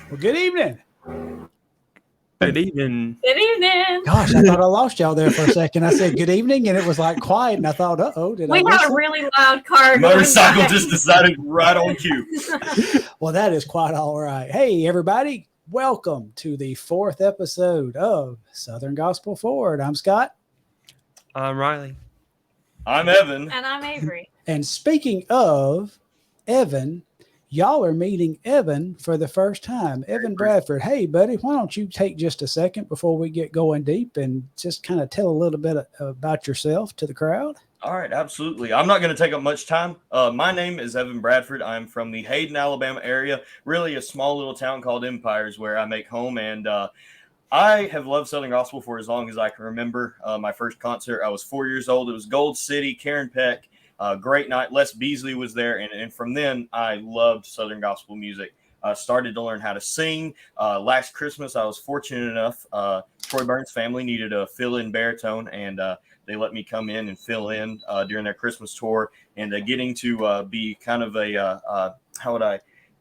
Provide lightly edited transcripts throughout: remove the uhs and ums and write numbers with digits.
Well, good evening. Good evening. Good evening. Gosh, I thought I lost y'all there for a second. I said good evening, and it was like quiet, and I thought, uh-oh, did I We miss have a something? really loud car. Motorcycle just decided right on cue. Well, that is quite all right. Hey, everybody. Welcome to the 4th episode of Southern Gospel Forward. I'm Scott. I'm Riley. I'm Evan. And I'm Avery. And speaking of Evan, y'all are meeting Evan for the first time. Evan Bradford. Hey, buddy, why don't you take just a second before we get going deep and just kind of tell a little bit about yourself to the crowd? All right, absolutely. I'm not going to take up much time. My name is Evan Bradford. I'm from the Hayden, Alabama area, really a small little town called Empires where I make home. And I have loved Southern Gospel for as long as I can remember. My first concert, I was 4 years old. It was Gold City, Karen Peck. Great night. Les Beasley was there. And from then, I loved Southern Gospel music. Started to learn how to sing. Last Christmas, I was fortunate enough. Troy Burns' family needed a fill-in baritone, and they let me come in and fill in during their Christmas tour. And getting to be kind of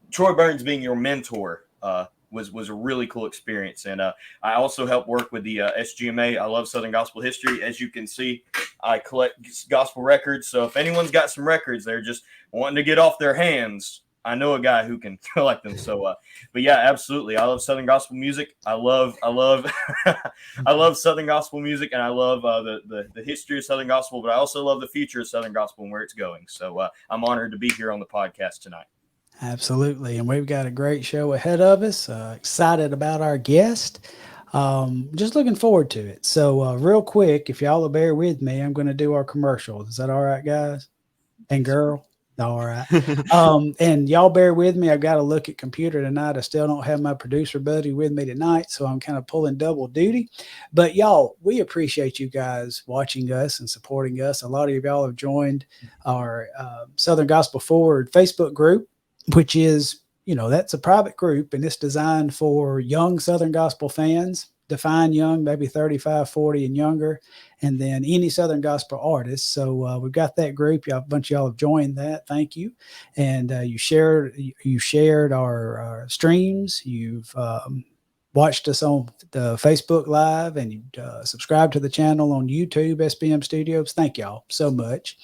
Troy Burns being your mentor was a really cool experience. And I also helped work with the SGMA. I love Southern Gospel history. As you can see, I collect gospel records. So if anyone's got some records they're just wanting to get off their hands, I know a guy who can collect them. So, but yeah, absolutely. I love Southern Gospel music. I love I love Southern Gospel music, and I love the history of Southern Gospel, but I also love the future of Southern Gospel and where it's going. So I'm honored to be here on the podcast tonight. Absolutely. And we've got a great show ahead of us. Excited about our guest. Just looking forward to it. So real quick, if y'all will bear with me, I'm going to do our commercials. Is that all right, guys and girl? All right. And y'all bear with me. I've got to look at computer tonight. I still don't have my producer buddy with me tonight, so I'm kind of pulling double duty. But y'all, we appreciate you guys watching us and supporting us. A lot of y'all have joined our Southern Gospel Forward Facebook group, which is, that's a private group, and it's designed for young Southern Gospel fans. Define young, maybe 35, 40 and younger, and then any Southern Gospel artists. So we've got that group. A bunch of y'all have joined that. Thank you. And you shared our streams. You've watched us on the Facebook Live, and you subscribed to the channel on YouTube, SBM Studios. Thank y'all so much.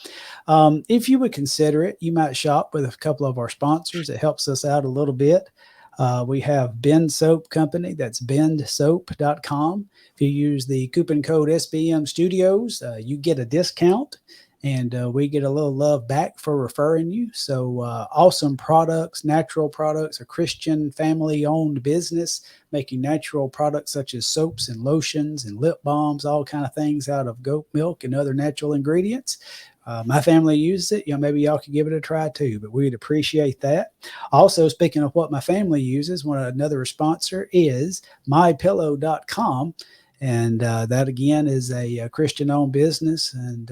If you would consider it, you might shop with a couple of our sponsors. It helps us out a little bit. We have Bend Soap Company. That's bendsoap.com. If you use the coupon code SBM Studios, you get a discount, and we get a little love back for referring you. So awesome products, natural products, a Christian family-owned business making natural products such as soaps and lotions and lip balms, all kind of things out of goat milk and other natural ingredients. My family uses it. Maybe y'all could give it a try too, but we'd appreciate that. Also, speaking of what my family uses, another sponsor is mypillow.com. And that, again, is a Christian-owned business and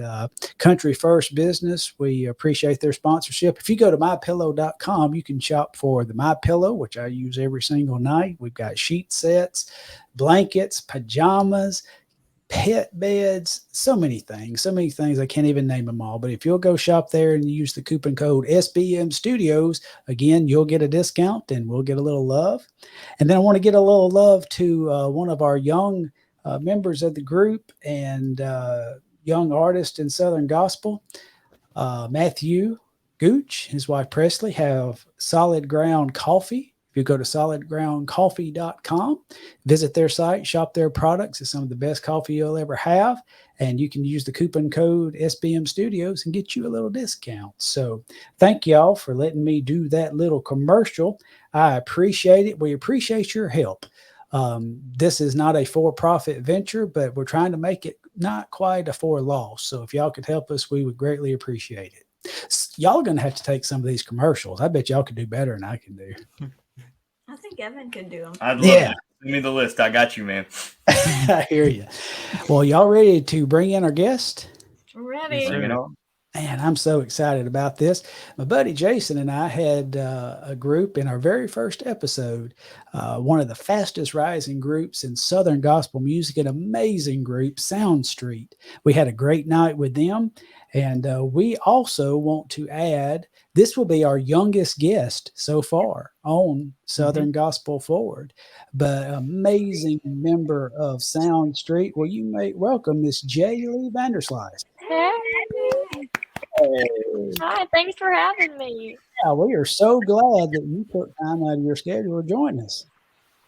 country-first business. We appreciate their sponsorship. If you go to mypillow.com, you can shop for the MyPillow, which I use every single night. We've got sheet sets, blankets, pajamas, pet beds, so many things. I can't even name them all. But if you'll go shop there and use the coupon code SBM Studios, again, you'll get a discount and we'll get a little love. And then I want to get a little love to one of our young members of the group and young artist in Southern Gospel, Matthew Gooch, his wife Presley, have Solid Ground Coffee. If you go to solidgroundcoffee.com, visit their site, shop their products. It's some of the best coffee you'll ever have. And you can use the coupon code SBM Studios and get you a little discount. So thank y'all for letting me do that little commercial. I appreciate it. We appreciate your help. This is not a for-profit venture, but we're trying to make it not quite a for-loss. So if y'all could help us, we would greatly appreciate it. Y'all are going to have to take some of these commercials. I bet y'all could do better than I can do. I think Evan could do them. I'd love it. Send me the list. I got you, man. I hear you. Well, y'all ready to bring in our guest? Ready. Bring it on. Man, I'm so excited about this. My buddy Jason and I had a group in our very first episode, one of the fastest rising groups in Southern gospel music, an amazing group, Sound Street. We had a great night with them. And we also want to add, this will be our youngest guest so far on Southern Gospel Forward, but amazing member of Sound Street. Well, you may welcome Miss Jaylie Vanderslice. Hey. Hi, thanks for having me. Yeah, we are so glad that you took time out of your schedule to join us.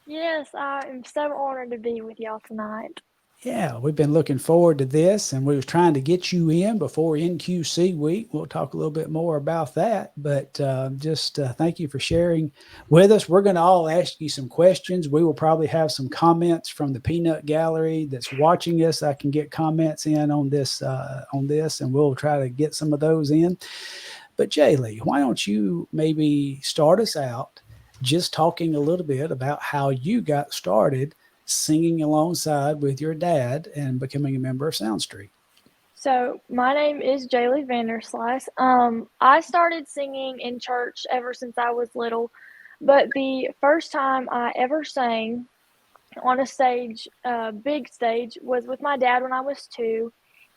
Yes, I am so honored to be with y'all tonight. Yeah, we've been looking forward to this, and we was trying to get you in before NQC week. We'll talk a little bit more about that, but just thank you for sharing with us. We're going to all ask you some questions. We will probably have some comments from the Peanut Gallery that's watching us. I can get comments in on this, and we'll try to get some of those in. But Jaylie, why don't you maybe start us out just talking a little bit about how you got started singing alongside with your dad and becoming a member of Sound Street. So my name is Jaylie Vanderslice. I started singing in church ever since I was little, but the first time I ever sang on a stage, big stage, was with my dad when I was 2.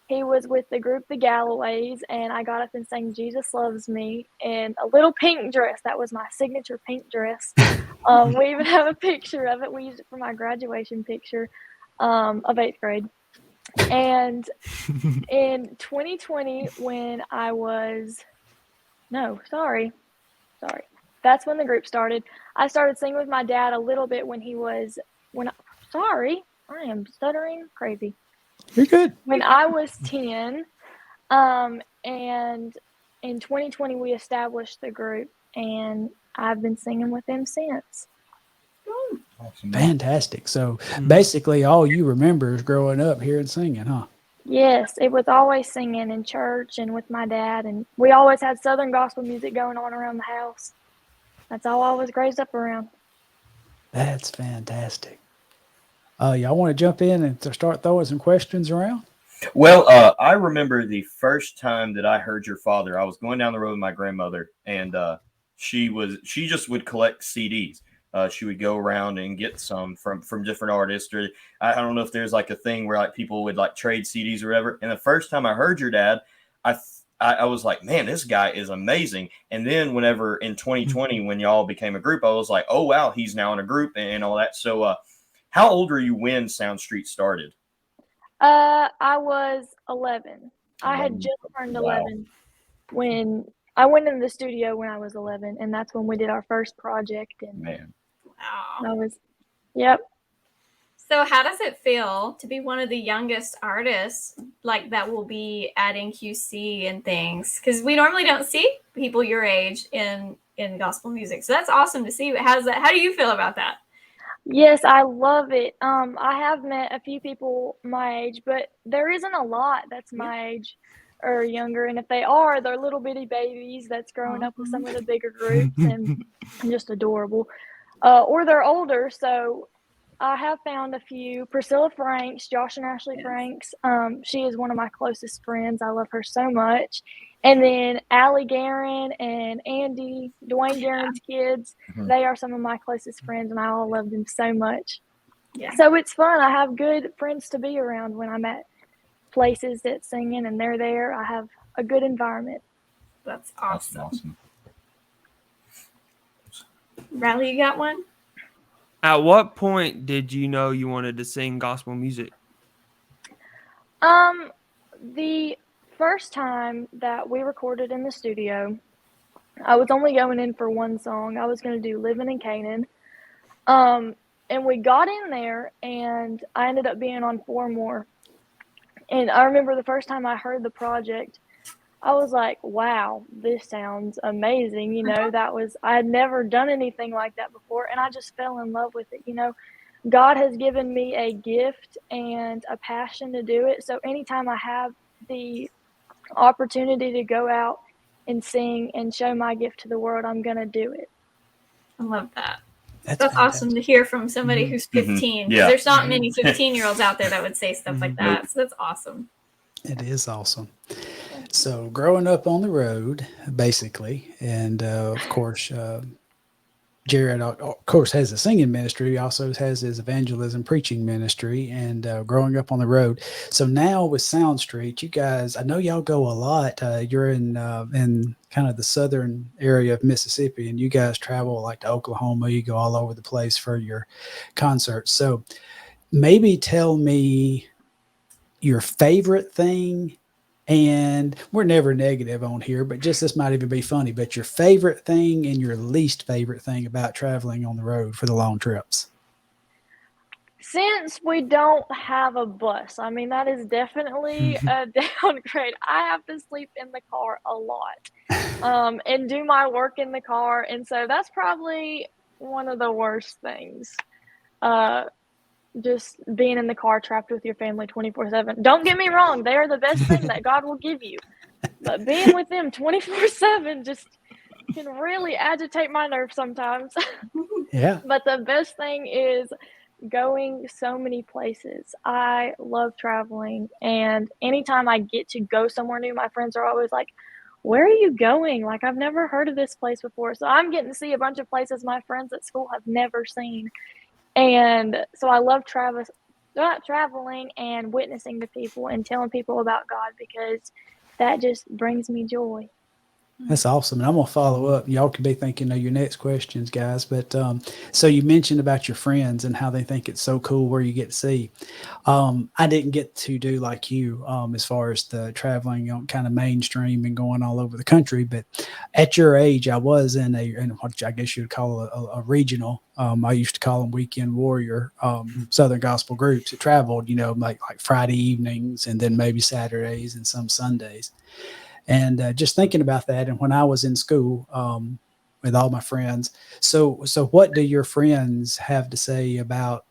He was with the group The Galloways, and I got up and sang Jesus Loves Me in a little pink dress. That was my signature pink dress. We even have a picture of it. We used it for my graduation picture of 8th grade. And in 2020, when I was, that's when the group started. I started singing with my dad a little bit I am stuttering crazy. You're good. When I was 10, and in 2020, we established the group, and I've been singing with them since. Awesome. Fantastic. So basically all you remember is growing up here and singing, huh? Yes, it was always singing in church and with my dad, and we always had Southern gospel music going on around the house. That's all I was raised up around. That's fantastic. Y'all want to jump in and start throwing some questions around? Well, I remember the first time that I heard your father. I was going down the road with my grandmother, and she just would collect CDs. She would go around and get some from different artists, or I don't know if there's like a thing where like people would like trade CDs or whatever. And the first time I heard your dad, I was like, man, this guy is amazing. And then whenever in 2020, when y'all became a group, I was like, oh wow, he's now in a group and all that. So how old were you when Sound Street started? I was 11. I had just turned 11 when I went in the studio when I was 11, and that's when we did our first project. And man, wow. Yep. So how does it feel to be one of the youngest artists like that will be at NQC and things? Because we normally don't see people your age in gospel music. So that's awesome to see. How do you feel about that? Yes, I love it. I have met a few people my age, but there isn't a lot that's my age or younger. And if they are, they're little bitty babies that's growing up with some of the bigger groups and just adorable. Or they're older. So I have found a few. Priscilla Franks, Josh and Ashley Franks. She is one of my closest friends. I love her so much. And then Allie Guerin and Andy, Dwayne Guerin's kids, they are some of my closest friends, and I all love them so much. Yeah. So it's fun. I have good friends to be around when I'm at places that's singing, and they're there. I have a good environment. That's awesome. Riley, you got one? At what point did you know you wanted to sing gospel music? The first time that we recorded in the studio, I was only going in for one song. I was going to do Living in Canaan. And we got in there, and I ended up being on 4 more. And I remember the first time I heard the project, I was like, wow, this sounds amazing. You know, I had never done anything like that before, and I just fell in love with it. You know, God has given me a gift and a passion to do it. So anytime I have the opportunity to go out and sing and show my gift to the world, I'm going to do it. I love that. That's awesome to hear from somebody who's 15. Yeah. There's not many 15-year-olds out there that would say stuff like that. So that's awesome. It is awesome. So growing up on the road, basically, and of course, Jared, of course, has a singing ministry. He also has his evangelism preaching ministry, and growing up on the road. So now with Sound Street, you guys, I know y'all go a lot. You're in kind of the southern area of Mississippi, and you guys travel like to Oklahoma. You go all over the place for your concerts. So maybe tell me your favorite thing, and we're never negative on here, but just this might even be funny, but your favorite thing and your least favorite thing about traveling on the road for the long trips. Since we don't have a bus, I mean, that is definitely a downgrade. I have to sleep in the car a lot, and do my work in the car. And so that's probably one of the worst things. Just being in the car trapped with your family 24/7. Don't get me wrong, they are the best thing that God will give you. But being with them 24/7 just can really agitate my nerves sometimes. Yeah. But the best thing is going so many places. I love traveling, and anytime I get to go somewhere new, my friends are always like, "Where are you going? Like, I've never heard of this place before." So I'm getting to see a bunch of places my friends at school have never seen. And so I love traveling and witnessing to people and telling people about God, because that just brings me joy. That's awesome. And I'm going to follow up. Y'all could be thinking of your next questions, guys. But so you mentioned about your friends and how they think it's so cool where you get to see. I didn't get to do like you as far as the traveling on kind of mainstream and going all over the country. But at your age, I was in what I guess you would call a regional. I used to call them weekend warrior Southern gospel groups that traveled, like Friday evenings and then maybe Saturdays and some Sundays. And just thinking about that, and when I was in school with all my friends, so what do your friends have to say about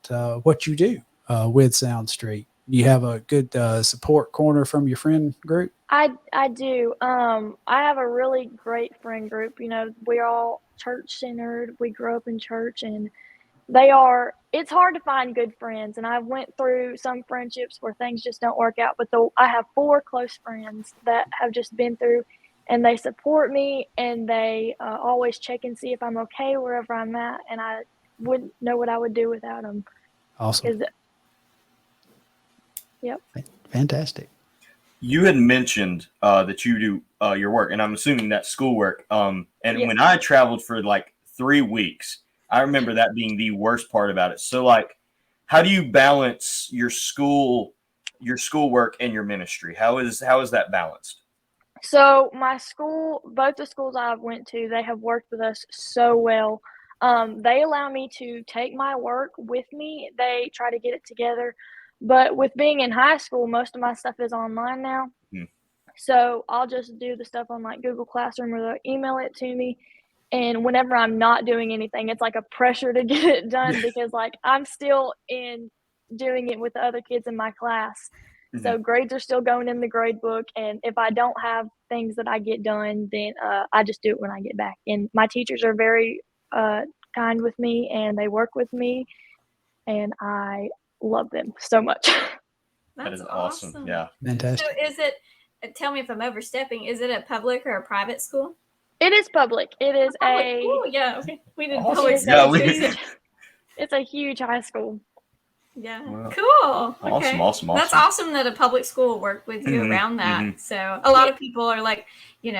what you do with Sound Street? You have a good support corner from your friend group? I do. I have a really great friend group. We're all church centered. We grew up in church, and it's hard to find good friends. And I went through some friendships where things just don't work out, but I have 4 close friends that have just been through, and they support me, and they always check and see if I'm okay wherever I'm at. And I wouldn't know what I would do without them. Awesome. Yep. Fantastic. You had mentioned that you do your work, and I'm assuming that's schoolwork. And Yeah. when I traveled for like 3 weeks, I remember that being the worst part about it. So, like, how do you balance your schoolwork and your ministry? How is that balanced? So my school, both the schools I've went to, they have worked with us so well. They allow me to take my work with me. They try to get it together. But with being in high school, most of my stuff is online now. So I'll just do the stuff on like Google Classroom, or they'll email it to me. And whenever I'm not doing anything, it's like a pressure to get it done, because like I'm still doing it with the other kids in my class. So grades are still going in the grade book. And if I don't have things that I get done, then I just do it when I get back. And my teachers are very kind with me, and they work with me, and I love them so much. That is awesome. Yeah. Fantastic. So is it, tell me if I'm overstepping, is it a public or a private school? It is public. It is Public. Ooh, yeah, okay. We did Awesome. public Yeah, school. It's a huge high school. Yeah. Wow. Cool. Okay. Awesome. That's awesome that a public school will work with you around that. So a lot of people are like, you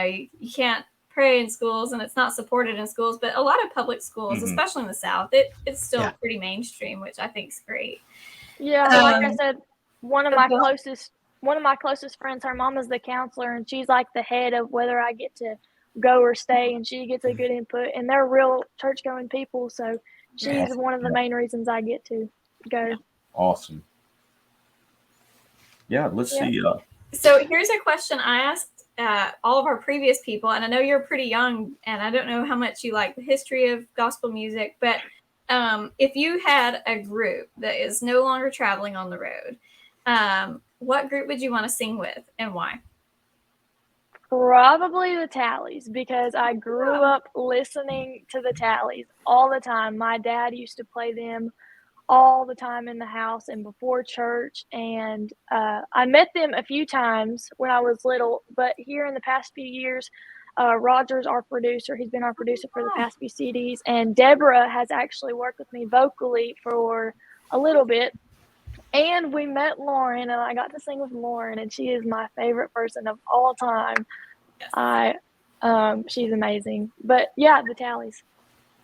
can't pray in schools, and it's not supported in schools, but a lot of public schools, especially in the South, it's still pretty mainstream, which I think is great. Yeah, like I said, one of my closest friends, her mom is the counselor, and she's like the head of whether I get to go or stay, and she gets a good input, and they're real church going people, so she's one of the main reasons I get to go. Awesome. Yeah, let's see. So here's a question I asked all of our previous people, and I know you're pretty young, and I don't know how much you like the history of gospel music, but if you had a group that is no longer traveling on the road, what group would you want to sing with, and why? Probably the Talleys, because I grew up listening to the Talleys all the time. My dad used to play them all the time in the house and before church. And I met them a few times when I was little, but here in the past few years, Roger's our producer. He's been our producer for the past few CDs. And Deborah has actually worked with me vocally for a little bit. And we met Lauren, and I got to sing with Lauren, and she is my favorite person of all time. Yes. She's amazing. But yeah, the Talleys.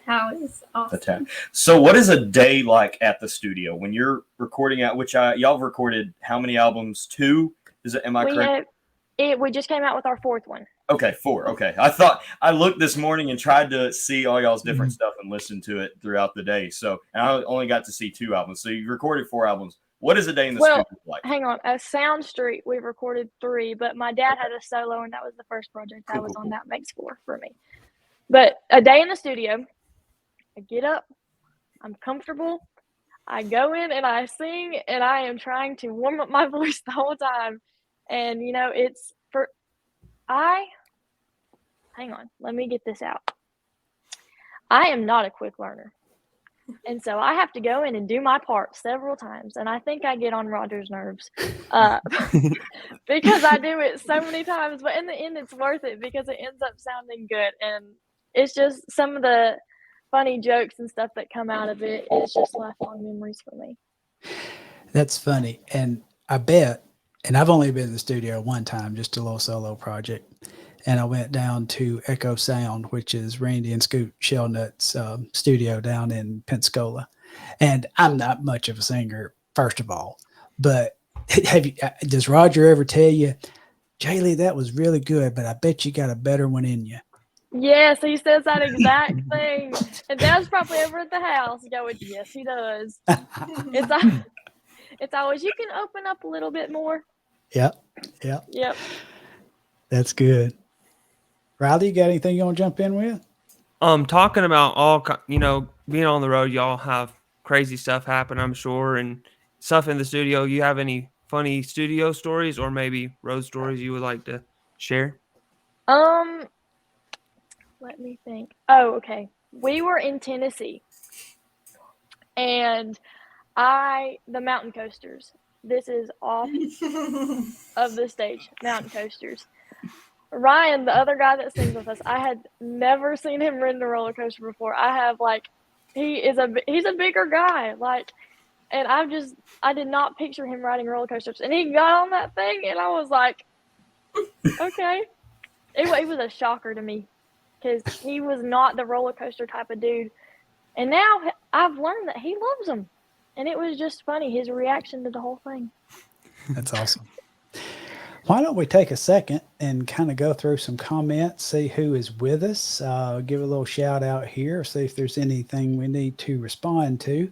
Talleys, awesome. So, what is a day like at the studio when you're recording out? Which y'all have recorded how many albums? 2? Am I correct? We just came out with our 4th one. Okay, 4. Okay, I looked this morning and tried to see all y'all's different stuff and listen to it throughout the day. So, and I only got to see 2 albums. So you recorded 4 albums. What is a day in the studio like? Hang on. A Sound Street, we've recorded 3, but my dad had a solo, and that was the first project I was on. That makes 4 for me. But a day in the studio, I get up, I'm comfortable, I go in and I sing, and I am trying to warm up my voice the whole time. And, hang on, let me get this out. I am not a quick learner. And so I have to go in and do my part several times. And I think I get on Roger's nerves because I do it so many times. But in the end, it's worth it because it ends up sounding good. And it's just some of the funny jokes and stuff that come out of it. It's just lifelong memories for me. That's funny. And I bet, and I've only been in the studio one time, just a little solo project. And I went down to Echo Sound, which is Randy and Scoot Shellnut's studio down in Pensacola. And I'm not much of a singer, first of all. But does Roger ever tell you, Jaylie, that was really good, but I bet you got a better one in you? Yes, he says that exact thing. And Dad's probably over at the house going, yes, he does. It's always, you can open up a little bit more. Yep. That's good. Riley, you got anything you want to jump in with? Talking about being on the road, y'all have crazy stuff happen, I'm sure, and stuff in the studio. You have any funny studio stories or maybe road stories you would like to share? Let me think. Oh, okay. We were in Tennessee, and the mountain coasters. This is off of the stage, mountain coasters. Ryan, the other guy that sings with us, I had never seen him ride a roller coaster before. He's a bigger guy, and I did not picture him riding roller coasters. And he got on that thing, and I was like, okay. It was a shocker to me because he was not the roller coaster type of dude. And now I've learned that he loves them. And it was just funny, his reaction to the whole thing. That's awesome. Why don't we take a second and kind of go through some comments, see who is with us, give a little shout out here, see if there's anything we need to respond to.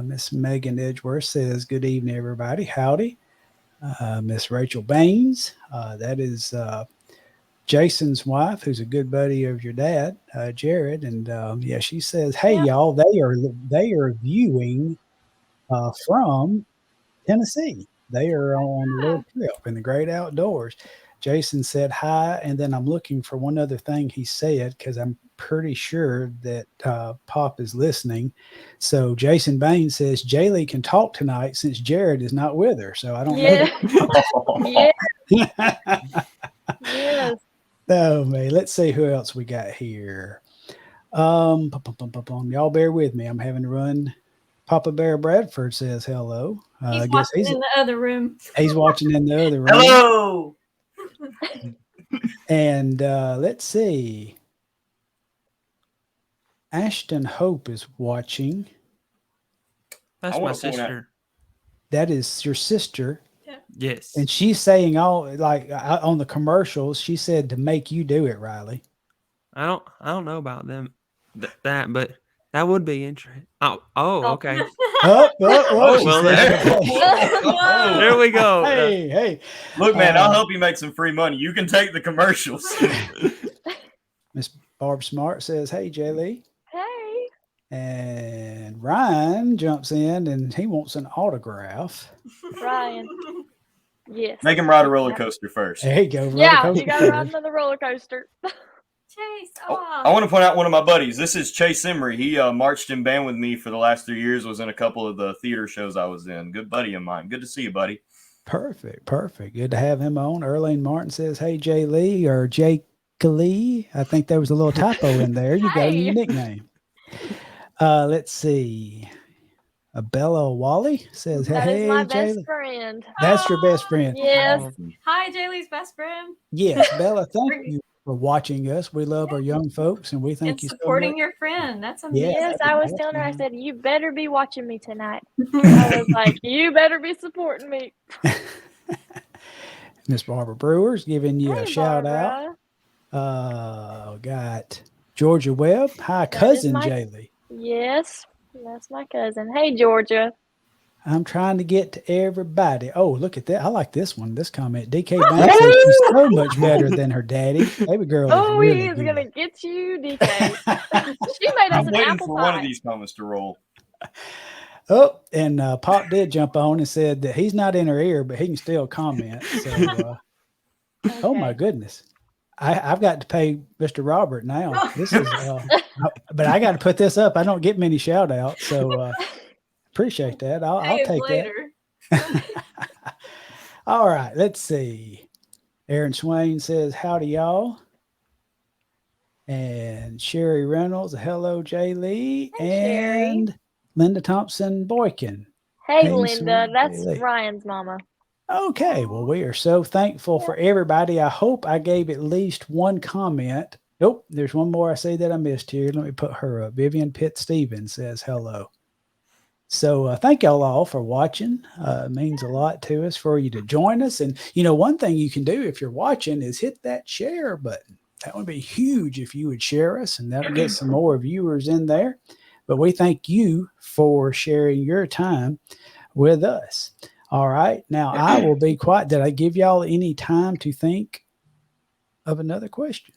Miss Megan Edgeworth says, good evening, everybody. Howdy. Miss Rachel Baines, that is Jason's wife, who's a good buddy of your dad, Jared. And she says, hey, y'all, they are viewing from Tennessee. They are on a little trip in the great outdoors. Jason said hi, and then I'm looking for one other thing he said because I'm pretty sure that Pop is listening. So Jason Bain says Jaylie can talk tonight since Jared is not with her. So I don't know. Yes. Oh man, let's see who else we got here. Y'all bear with me. I'm having to run. Papa Bear Bradford says hello. He's watching in the other room. He's watching in the other room. Hello. And let's see. Ashton Hope is watching. That's my sister. That is your sister. Yeah. Yes. And she's saying on the commercials, she said to make you do it, Riley. I don't know about them that, but that would be interesting. Oh, okay. Well, there we go. Hey. Look, man, I'll help you make some free money. You can take the commercials. Miss Barb Smart says, hey, Jaylie. Hey. And Ryan jumps in and he wants an autograph. Ryan. Yes. Make him ride a roller coaster first. There you go. Yeah, you got to ride another roller coaster. Chase. I want to point out one of my buddies. This is Chase Emery. He marched in band with me for the last 3 years, was in a couple of the theater shows I was in. Good buddy of mine. Good to see you, buddy. Perfect. Good to have him on. Erlene Martin says, "Hey, Jaylie," or Jake Lee. I think there was a little typo in there. You got a new nickname. Let's see. Bella Wally says, That "Hey, is my best Jaylie." friend. That's your best friend. Yes. Hi, Jaylie's best friend. Yes, Bella, thank you for watching us. We love our young folks, and we thank And you so supporting much. your friend. That's amazing. Yes, I was telling her, I said, you better be watching me tonight. I was like, you better be supporting me. Miss Barbara Brewer's giving you Hey, a shout Barbara. out. Got Georgia Webb. Hi, That is cousin my- Jaylie. Yes, that's my cousin. Hey, Georgia. I'm trying to get to everybody. Oh, look at that. I like this one. This comment. DK Banks says she's so much better than her daddy. Baby girl is Oh, really he is good. going to get you, DK. She made us I'm an waiting apple for pie. one of these comments to roll. Oh, and Pop did jump on and said that he's not in her ear, but he can still comment. So, oh my goodness. I've got to pay Mr. Robert now. This is, but I got to put this up. I don't get many shout outs. So, appreciate that. I'll take later. that. All right. Let's see. Aaron Swain says, "Howdy, y'all." And Sherry Reynolds, "Hello, Jaylie." Hey, And Linda Thompson Boykin. Hey, Hey, Linda. sweet That's Jaylie. Ryan's mama. Okay, well, we are so thankful for everybody. I hope I gave at least one comment. Nope, there's one more I see that I missed here. Let me put her up. Vivian Pitt Stevens says hello. So thank y'all all for watching. It means a lot to us for you to join us. And, one thing you can do if you're watching is hit that share button. That would be huge if you would share us, and that'll get some more viewers in there. But we thank you for sharing your time with us. All right. Now, I will be quiet. Did I give y'all any time to think of another question?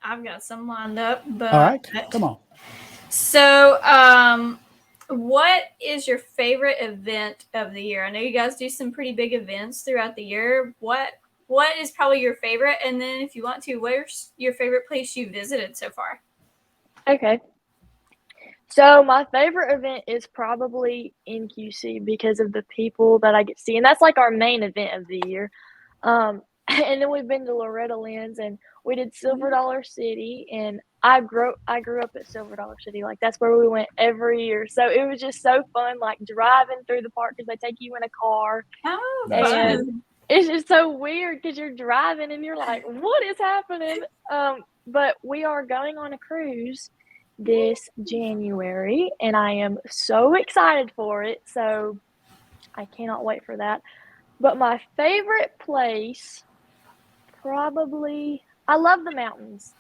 I've got some lined up. But All right. Come on. So, what is your favorite event of the year? I know you guys do some pretty big events throughout the year. What is probably your favorite? And then if you want to, where's your favorite place you visited so far? Okay. So my favorite event is probably NQC because of the people that I get to see. And that's like our main event of the year. And then we've been to Loretta Lynn's and we did Silver Dollar City, and I grew up at Silver Dollar City. Like that's where we went every year. So it was just so fun, like driving through the park because they take you in a car. Oh, That's and fun. it's just so weird because you're driving and you're like, what is happening? But we are going on a cruise this January, and I am so excited for it. So I cannot wait for that. But my favorite place, probably, I love the mountains.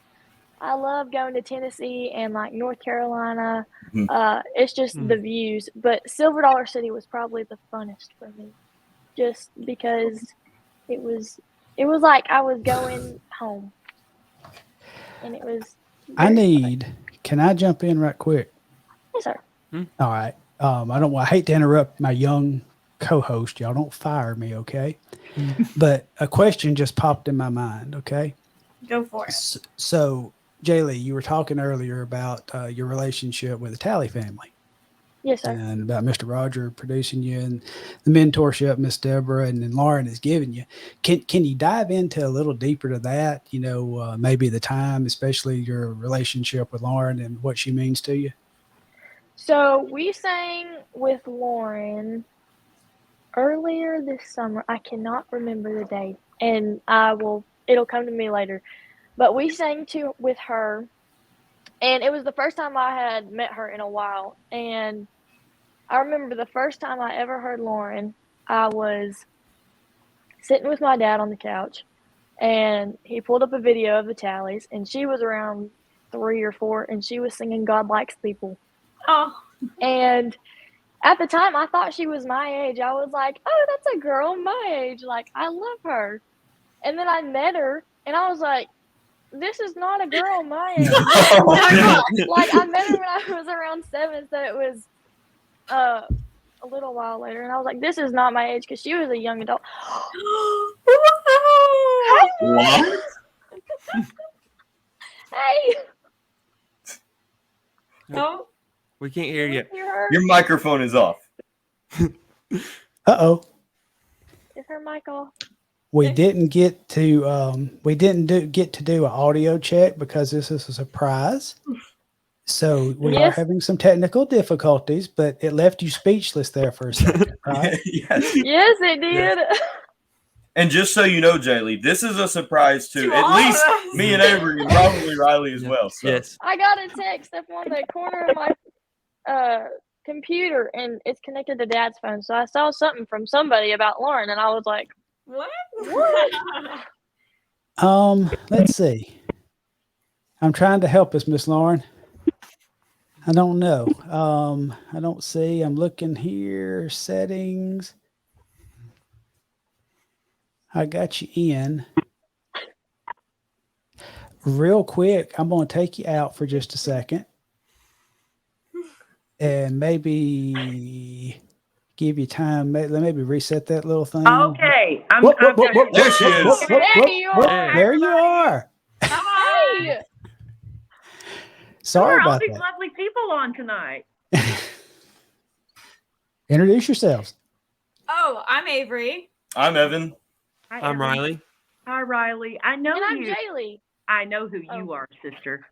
I love going to Tennessee and like North Carolina. It's just the views. But Silver Dollar City was probably the funnest for me, just because it was like I was going home, and it was. Can I jump in right quick? Yes, sir. All right. I hate to interrupt my young co-host. Y'all don't fire me, okay? But a question just popped in my mind, okay? Go for it. So, Jaylie, you were talking earlier about your relationship with the Talley family. Yes, sir. And about Mr. Roger producing you and the mentorship Miss Deborah and then Lauren has given you. Can you dive into a little deeper to that? Maybe the time, especially your relationship with Lauren and what she means to you? So we sang with Lauren earlier this summer. I cannot remember the date, and it'll come to me later. But we sang with her, and it was the first time I had met her in a while. And I remember the first time I ever heard Lauren, I was sitting with my dad on the couch, and he pulled up a video of the Talleys, and she was around 3 or 4, and she was singing God Likes People. Oh. And at the time, I thought she was my age. I was like, oh, that's a girl my age. Like, I love her. And then I met her, and I was like, this is not a girl my age. Like, I met her when I was around 7, so it was a little while later. And I was like, this is not my age, because she was a young adult. What? Hey, Oh, We can't hear you. hear her? Your microphone is off. Uh-oh. Is her mic off? We didn't get to get to do an audio check because this is a surprise. So we are Yes. having some technical difficulties, but it left you speechless there for a second, right? Yes. Yes, it did. And just so you know, Jaylee, this is a surprise to To at all of least us. me and Avery and probably Riley as well. So. Yes. I got a text up on the corner of my computer, and it's connected to Dad's phone. So I saw something from somebody about Lauren, and I was like, what? Let's see. I'm trying to help us, Miss Lauren. I don't know. I don't see. I'm looking here. Settings. I got you in. Real quick, I'm going to take you out for just a second. And maybe give you time. Maybe reset that little thing. Okay, Whoop, whoop, whoop, whoop, There she whoop, is. whoop, whoop, there you whoop. are. There you are. Hi. Hey, Sorry Who are all about these that. lovely people on tonight? Introduce yourselves. Oh, I'm Avery. I'm Evan. Hi, I'm Evan. Riley. Hi, Riley. I know and I'm you. Jaylie. I know who you Oh. are, sister.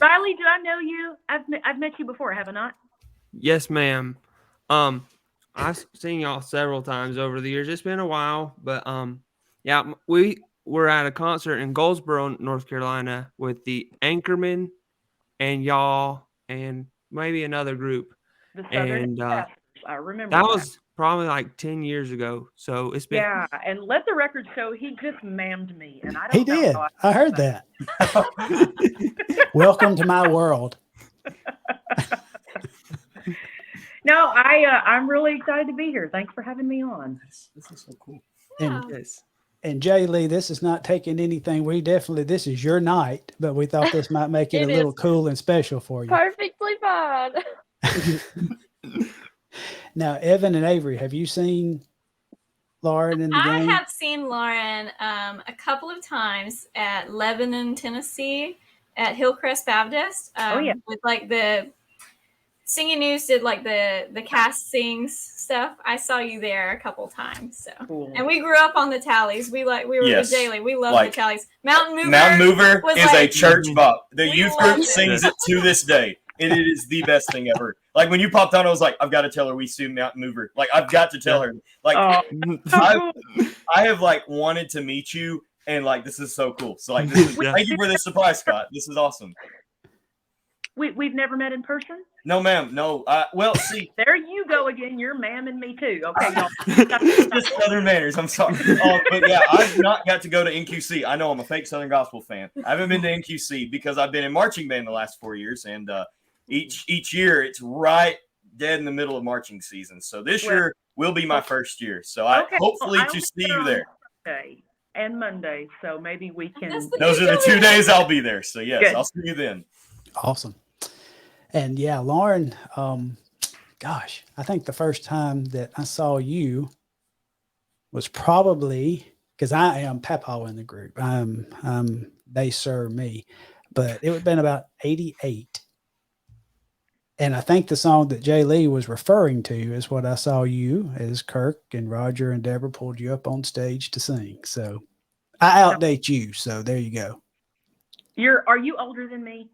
Riley, do I know you? I've met you before, have I not? Yes, ma'am. I've seen y'all several times over the years. It's been a while, but yeah, we were at a concert in Goldsboro, North Carolina, with the Anchorman and y'all and maybe another group. The Southern And Ambassadors. I remember that was probably like 10 years ago. So it's been Yeah, and let the record show he just mammed me, and I don't He know did. how I heard that. Welcome to my world. No, I'm really excited to be here. Thanks for having me on. This is so cool. Yeah. yes. And Jaylee, this is not taking anything. This is your night, but we thought this might make it It a little is. cool and special for you. Perfectly fine. Now, Evan and Avery, have you seen Lauren in the I game? have seen Lauren a couple of times at Lebanon, Tennessee, at Hillcrest Baptist. Yeah. With like the Singing News did like the cast sings stuff. I saw you there a couple times. So, Cool. and we grew up on the Talleys. We were Yes. with Jaylie. We love Like, the Talleys. Mountain Mover. Mountain Mover was is a like- church bop. The We youth loved group it. sings it to this day. And it is the best thing ever. Like when you popped on, I was like, I've got to tell her we sue Mountain Mover. Like I've got to tell her. Like Oh, so I, cool. I have like wanted to meet you, and like this is so cool. So like, this is, Yeah. thank you for this surprise, Scott. This is awesome. We've never met in person? No, ma'am. No. Well, see, There you go again. You're mamming me too. Okay, y'all. it's just Southern manners. I'm sorry. But yeah, I've not got to go to NQC. I know I'm a fake Southern Gospel fan. I haven't been to NQC because I've been in marching band the last 4 years, and each year it's right dead in the middle of marching season. So this year will be my first year. So I Okay, hopefully well, I to only see get you on there. Sunday and Monday, so maybe we can. That's the Those are the 2 days I'll be there. So yes, Good. I'll see you then. Awesome. And yeah, Lauren, gosh, I think the first time that I saw you was probably because I am Papa in the group. They serve me, but it would have been about 88. And I think the song that Jaylee was referring to is what I saw you as Kirk and Roger and Deborah pulled you up on stage to sing. So I outdate you. So there you go. Are you older than me?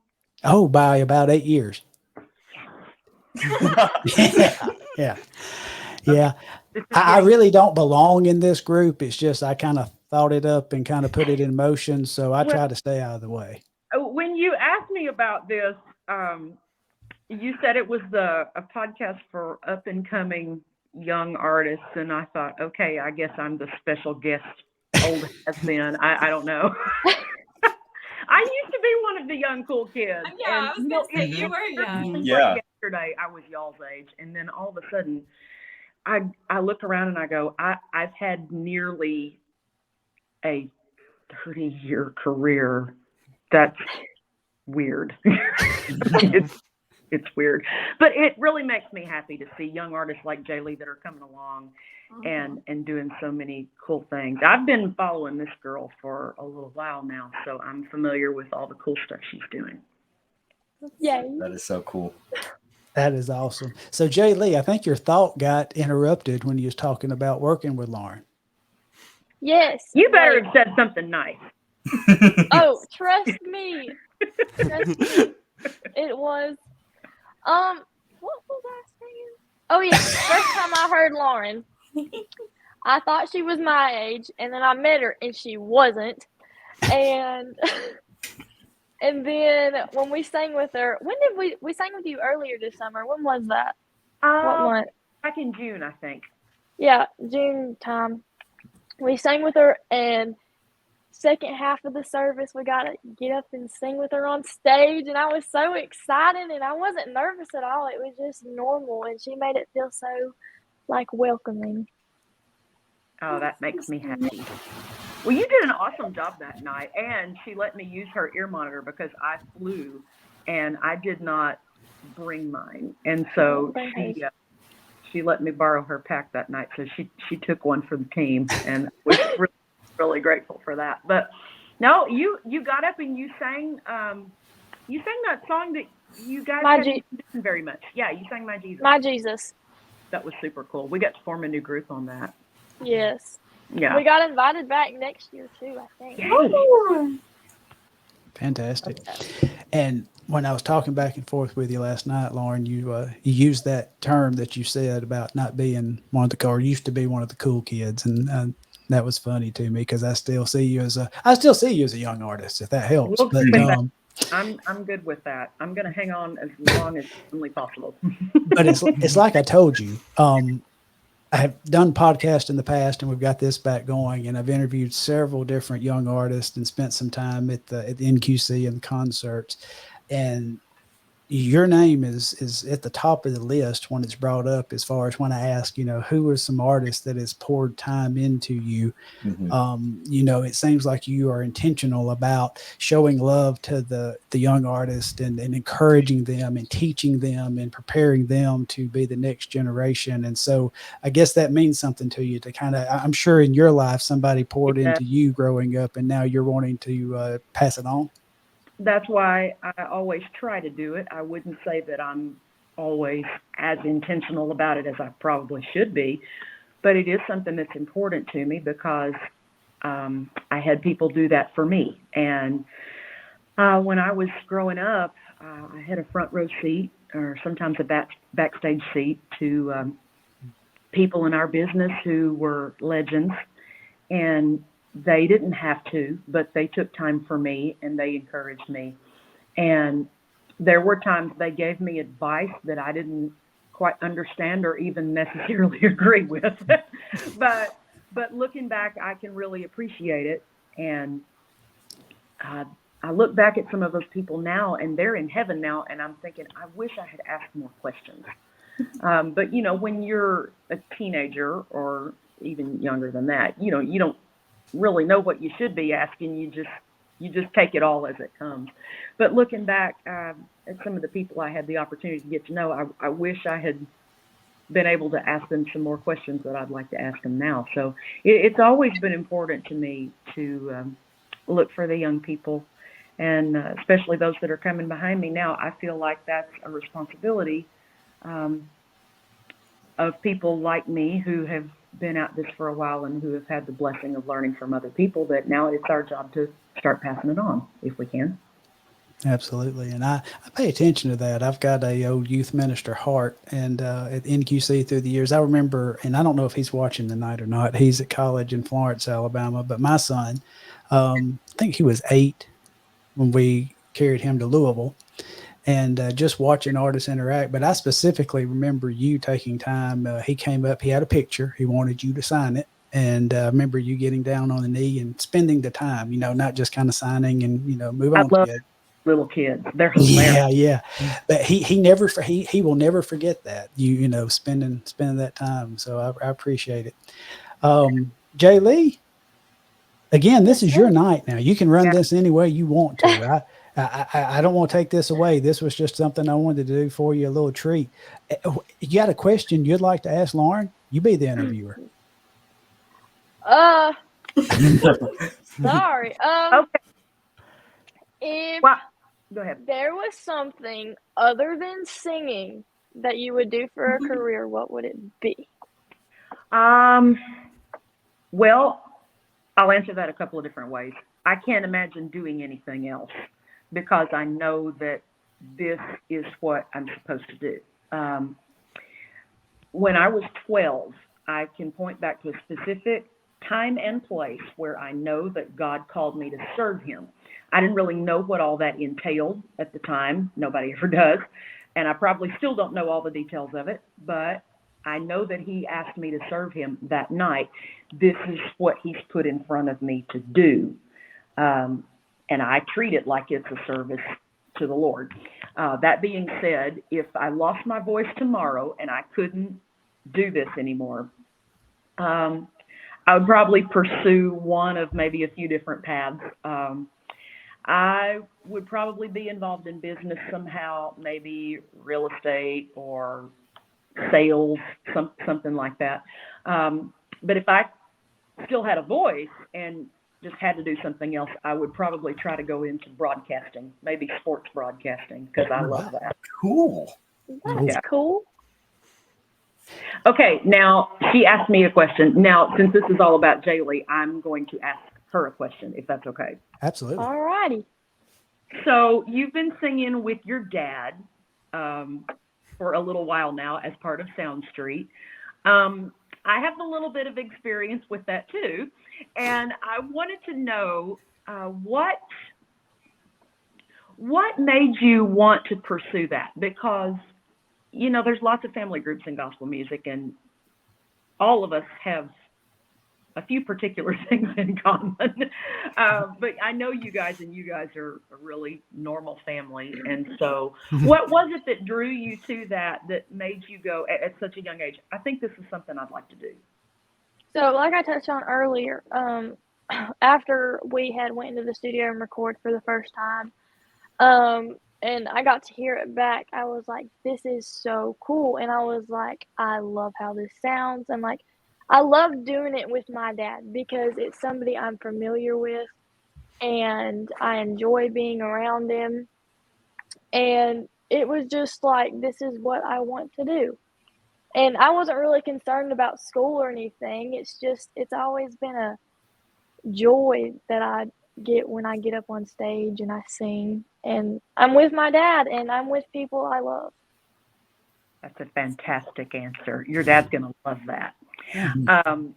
Oh, by about 8 years. Yeah. I really don't belong in this group. It's just I kind of thought it up and kind of put it in motion. So I try to stay out of the way. When you asked me about this, you said it was a podcast for up and coming young artists, and I thought, okay, I guess I'm the special guest. Old has been. I don't know. I used to be one of the young cool kids. Yeah, I was gonna say you were young. Yeah. Yesterday I was y'all's age, and then all of a sudden, I look around and I go, I've had nearly a 30-year career. That's weird. it's weird, but it really makes me happy to see young artists like Jaylie that are coming along and doing so many cool things. I've been following this girl for a little while now, so I'm familiar with all the cool stuff she's doing. Yay. That is so cool. That is awesome. So, Jaylie, I think your thought got interrupted when you was talking about working with Lauren. Yes. You better like- have said something nice. Oh, trust me. Trust me. It was what was I saying? Oh yeah, first time I heard Lauren, I thought she was my age, and then I met her and she wasn't. And and then when we sang with her, when did we sang with you earlier this summer? When was that? What month? Back in June, I think. Yeah, June time. We sang with her, and second half of the service, we got to get up and sing with her on stage, and I was so excited, and I wasn't nervous at all. It was just normal, and she made it feel so like welcoming. Oh, that makes me happy. Well, you did an awesome job that night, and she let me use her ear monitor because I flew, and I did not bring mine, and so she let me borrow her pack that night. So she took one for the team, and was really, really grateful for that. But no, you got up and you sang that song that you guys hadn't done very much. Yeah, you sang My Jesus. My Jesus. That was super cool. We got to form a new group on that. Yes. Yeah. We got invited back next year too, I think. Yay. Fantastic. And when I was talking back and forth with you last night, Lauren, you used that term that you said about not being one of the, or used to be one of the cool kids, and that was funny to me because I still see you as a young artist, if that helps. We'll But I'm good with that. I'm going to hang on as long as humanly possible. but it's like I told you. I have done podcasts in the past, and we've got this back going, and I've interviewed several different young artists and spent some time at the NQC and the concerts, and your name is at the top of the list when it's brought up as far as when I ask, who are some artists that has poured time into you. Mm-hmm. It seems like you are intentional about showing love to the young artist and encouraging them and teaching them and preparing them to be the next generation. And so I guess that means something to you to kind of, I'm sure in your life, somebody poured into you growing up, and now you're wanting to pass it on. That's why I always try to do it. I wouldn't say that I'm always as intentional about it as I probably should be, but it is something that's important to me because I had people do that for me. And when I was growing up, I had a front row seat or sometimes a backstage seat to people in our business who were legends, and they didn't have to, but they took time for me and they encouraged me. And there were times they gave me advice that I didn't quite understand or even necessarily agree with. but looking back, I can really appreciate it. And I look back at some of those people now, and they're in heaven now, and I'm thinking, I wish I had asked more questions. But when you're a teenager or even younger than that, you don't really know what you should be asking. You just take it all as it comes. But looking back at some of the people I had the opportunity to get to know, I wish I had been able to ask them some more questions that I'd like to ask them now. So it's always been important to me to look for the young people, and especially those that are coming behind me now. I feel like that's a responsibility of people like me who have been at this for a while and who have had the blessing of learning from other people, that now it's our job to start passing it on if we can. Absolutely. And I pay attention to that. I've got a old youth minister heart, and at NQC through the years, I remember, and I don't know if he's watching tonight or not. He's at college in Florence, Alabama, but my son, I think he was 8 when we carried him to Louisville, and just watching artists interact. But I specifically remember you taking time. He came up, he had a picture, he wanted you to sign it. And I remember you getting down on the knee and spending the time, not just kind of signing and, move on. I love little kids. They're hilarious. Yeah. But he will never forget that, spending that time. So I appreciate it. Jaylie, again, this is your night now. You can run this any way you want to. I don't want to take this away. This was just something I wanted to do for you, a little treat. You got a question you'd like to ask Lauren? You be the interviewer. Sorry. Okay. If Well, go ahead. there was something other than singing that you would do for a career, what would it be? Well, I'll answer that a couple of different ways. I can't imagine doing anything else because I know that this is what I'm supposed to do. When I was 12, I can point back to a specific time and place where I know that God called me to serve him. I didn't really know what all that entailed at the time. Nobody ever does. And I probably still don't know all the details of it, but I know that he asked me to serve him that night. This is what he's put in front of me to do. And I treat it like it's a service to the Lord. That being said, if I lost my voice tomorrow and I couldn't do this anymore, I would probably pursue one of maybe a few different paths. I would probably be involved in business somehow, maybe real estate or sales, something like that. But if I still had a voice and just had to do something else, I would probably try to go into broadcasting, maybe sports broadcasting, because I love that. Cool. That's cool. Okay, now she asked me a question. Now, since this is all about Jaylie, I'm going to ask her a question, if that's okay. Absolutely. All righty. So you've been singing with your dad for a little while now as part of Sound Street. I have a little bit of experience with that too, and I wanted to know what made you want to pursue that? Because, you know, there's lots of family groups in gospel music, and all of us have a few particular things in common. But I know you guys are a really normal family. And so what was it that drew you to that made you go at such a young age? I think this is something I'd like to do. So like I touched on earlier, after we had went into the studio and record for the first time, and I got to hear it back, I was like, this is so cool. And I was like, I love how this sounds. And like, I love doing it with my dad because it's somebody I'm familiar with and I enjoy being around him. And it was just like, this is what I want to do. And I wasn't really concerned about school or anything. It's always been a joy that I get when I get up on stage and I sing. And I'm with my dad and I'm with people I love. That's a fantastic answer. Your dad's going to love that.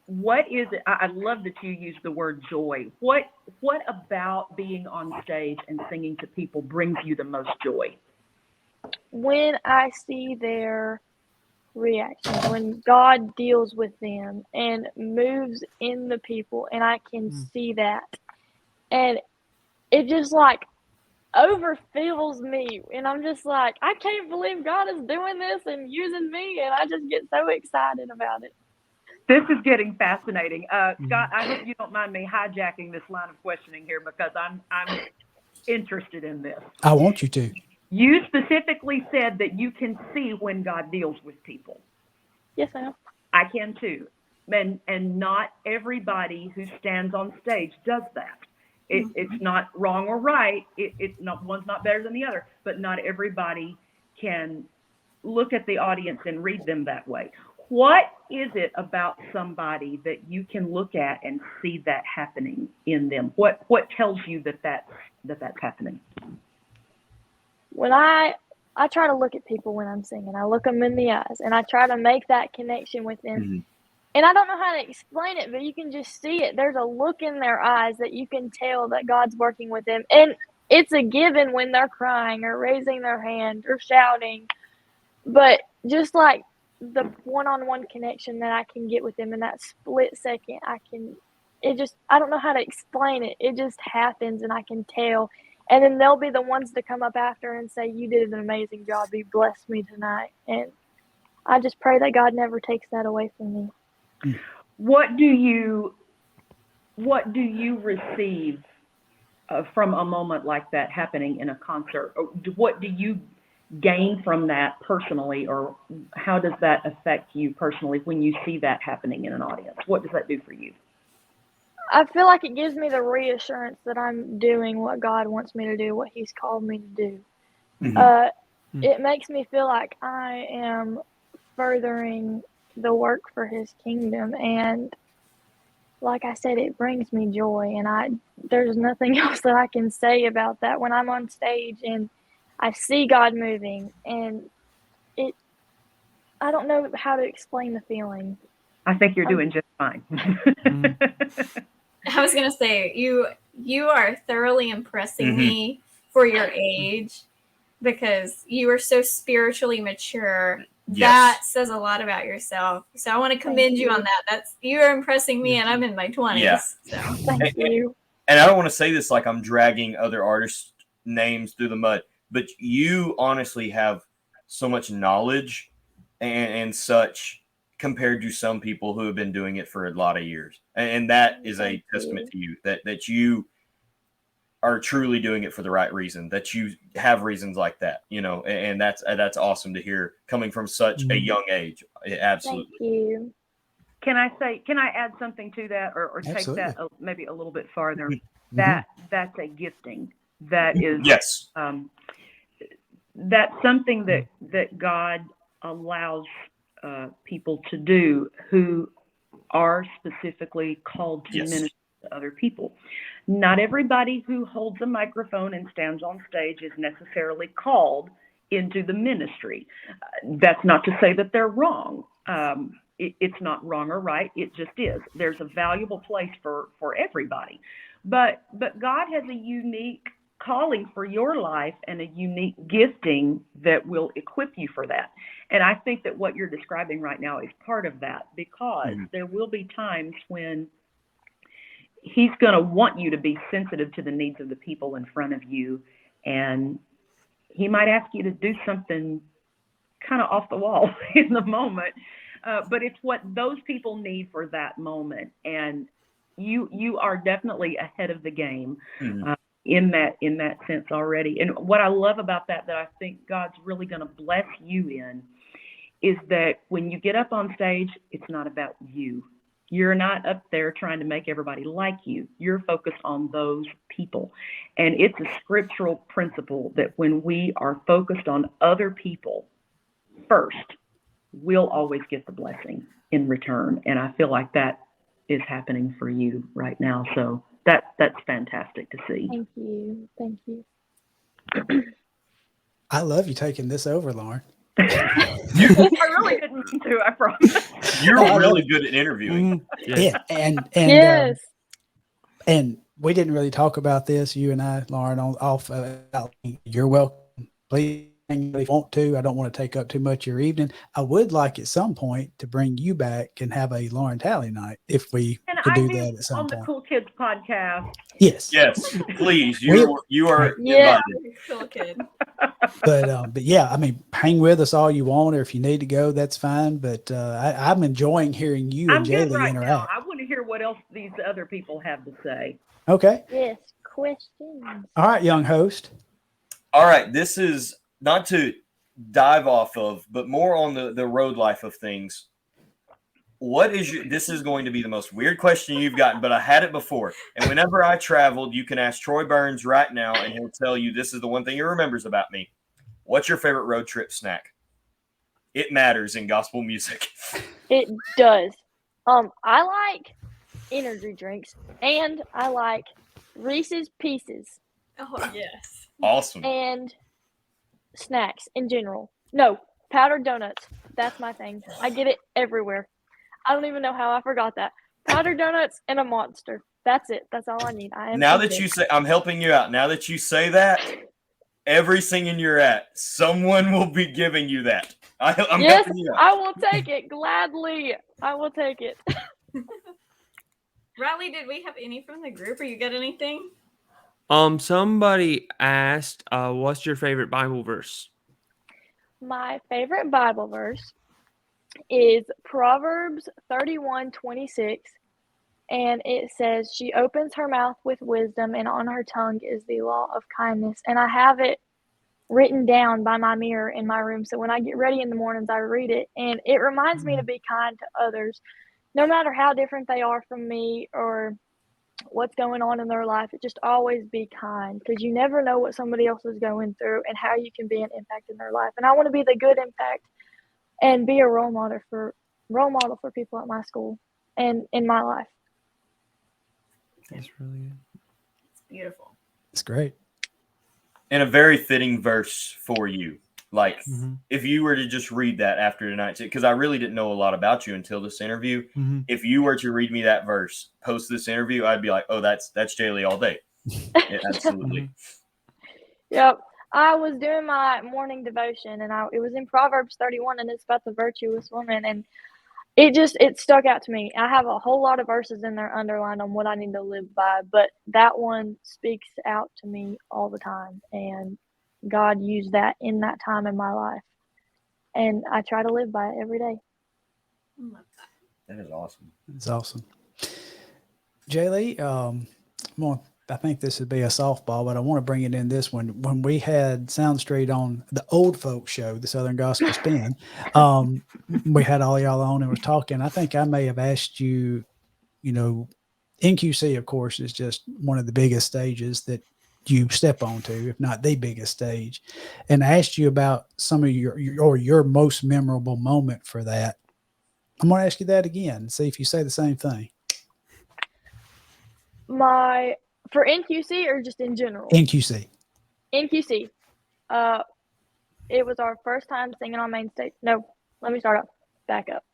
What is it? I love that you use the word joy. What about being on stage and singing to people brings you the most joy? When I see their reactions, when God deals with them and moves in the people, and I can see that, and it just like overfills me, and I'm just like, I can't believe God is doing this and using me, and I just get so excited about it. This is getting fascinating. Scott, I hope you don't mind me hijacking this line of questioning here because I'm interested in this. I want you to. You specifically said that you can see when God deals with people. Yes, I know. I can too. And not everybody who stands on stage does that. It's not wrong or right. One's not better than the other, but not everybody can look at the audience and read them that way. What is it about somebody that you can look at and see that happening in them? What tells you that's happening? When I try to look at people when I'm singing, I look them in the eyes and I try to make that connection with them. Mm-hmm. And I don't know how to explain it, but you can just see it. There's a look in their eyes that you can tell that God's working with them. And it's a given when they're crying or raising their hand or shouting. But just like the one-on-one connection that I can get with them in that split second, I don't know how to explain it. It just happens and I can tell. And then they'll be the ones to come up after and say, you did an amazing job. You blessed me tonight. And I just pray that God never takes that away from me. What do you receive from a moment like that happening in a concert? What do you gain from that personally, or how does that affect you personally when you see that happening in an audience? What does that do for you? I feel like it gives me the reassurance that I'm doing what God wants me to do, what He's called me to do. It makes me feel like I am furthering the work for His kingdom, and like I said, it brings me joy, and there's nothing else that I can say about that. When I'm on stage and I see God moving, and I don't know how to explain the feeling. I think you're doing just fine. I was gonna say you are thoroughly impressing me for your age, because you are so spiritually mature. That says a lot about yourself. So I want to commend you on that. You are impressing me, and I'm in my 20s. Yeah. So. Thank you. And I don't want to say this like I'm dragging other artists' names through the mud, but you honestly have so much knowledge and such compared to some people who have been doing it for a lot of years. And that is a testament to you, that you are truly doing it for the right reason, that you have reasons like that, and that's awesome to hear coming from such a young age. Absolutely. Thank you. Can I add something to that, or take that maybe a little bit farther? That's a gifting. That is, yes. That's something that God allows people to do who are specifically called to minister to other people. Not everybody who holds a microphone and stands on stage is necessarily called into the ministry. That's not to say that they're wrong. It's not wrong or right. It just is. There's a valuable place for everybody. But God has a unique calling for your life and a unique gifting that will equip you for that. And I think that what you're describing right now is part of that, because there will be times when He's going to want you to be sensitive to the needs of the people in front of you, and He might ask you to do something kind of off the wall in the moment, but it's what those people need for that moment. And you are definitely ahead of the game in that sense already. And what I love about that I think God's really going to bless you in, is that when you get up on stage, it's not about you. You're not up there trying to make everybody like you. You're focused on those people. And it's a scriptural principle that when we are focused on other people first, we'll always get the blessing in return. And I feel like that is happening for you right now. So that's fantastic to see. Thank you. Thank you. I love you taking this over, Lauren. I really didn't mean to, I promise. You're really good at interviewing. Yeah. And Yes. And we didn't really talk about this, you and I, Lauren, off. You're welcome. Please, if you want to. I don't want to take up too much of your evening. I would like at some point to bring you back and have a Lauren Talley night, if we could do that at some on point. the Cool Kids podcast. Yes. Yes, please. You are Yeah. invited. Cool kid. But yeah, I mean, hang with us all you want, or if you need to go, that's fine. But I'm enjoying hearing you and good Jaylie right now. interact. I want to hear what else these other people have to say. Okay. Yes. Questions. All right, young host. All right, this is not to dive off of, but more on the road life of things. What is this is going to be the most weird question you've gotten, but I had it before. And whenever I traveled, you can ask Troy Burns right now, and he'll tell you this is the one thing he remembers about me. What's your favorite road trip snack? It matters in gospel music. It does. I like energy drinks, and I like Reese's Pieces Oh yes. Awesome. and snacks in general. No, powdered donuts. That's my thing. I get it everywhere. I don't even know how I forgot that. Powdered donuts and a Monster. That's it. That's all I need. Now that you say, I'm helping you out. Now that you say that, every singing you're at, someone will be giving you that. I'm yes, helping you out. I will take it gladly. I will take it. Riley, did we have any from the group, or you got anything? Somebody asked, what's your favorite Bible verse? My favorite Bible verse is Proverbs 31:26. and it says, "She opens her mouth with wisdom, and on her tongue is the law of kindness." And I have it written down by my mirror in my room. So when I get ready in the mornings, I read it, and it reminds me to be kind to others, no matter how different they are from me or what's going on in their life. It just always be kind, because you never know what somebody else is going through and how you can be an impact in their life. And I want to be the good impact and be a role model for people at my school and in my life. That's really good. It's beautiful. It's great. And a very fitting verse for you. Like, Mm-hmm. if you were to just read that after tonight's, because I really didn't know a lot about you until this interview. Mm-hmm. If you were to read me that verse post this interview, I'd be like, oh, that's Jaylie all day. Yeah, absolutely. Yep. I was doing my morning devotion, and it was in Proverbs 31, and it's about the virtuous woman, and it stuck out to me. I have a whole lot of verses in there underlined on what I need to live by, but that one speaks out to me all the time, and God used that in that time in my life, and I try to live by it every day. I love that. That is awesome. It's awesome. Jaylie, I think this would be a softball, but I want to bring it in this one. When we had Sound Street on the old folk show, the Southern Gospel Spin, we had all y'all on and was talking. I think I may have asked you, NQC, of course, is just one of the biggest stages that you step onto, if not the biggest stage, and I asked you about some of your most memorable moment for that. I'm going to ask you that again and see if you say the same thing. For NQC or just in general? NQC. NQC. It was our first time singing on main stage. No, let me back up.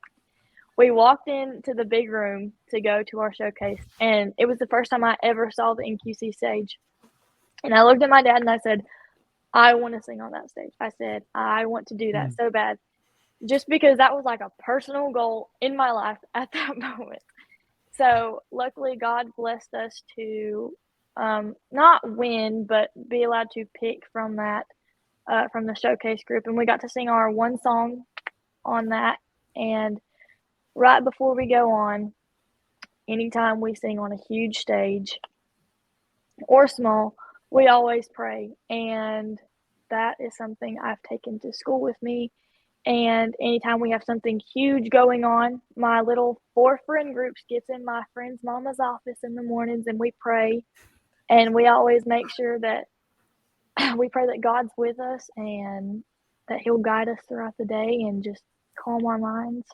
We walked into the big room to go to our showcase, and it was the first time I ever saw the NQC stage. And I looked at my dad and I said, I want to sing on that stage. I said, I want to do that so bad. Just because that was like a personal goal in my life at that moment. So luckily God blessed us to not win, but be allowed to pick from that, from the showcase group. And we got to sing our one song on that. And right before we go on, anytime we sing on a huge stage or small, we always pray. And that is something I've taken to school with me. And anytime we have something huge going on, my little 4 friend groups gets in my friend's mama's office in the mornings, and we pray. And we always make sure that we pray that God's with us and that he'll guide us throughout the day and just calm our minds.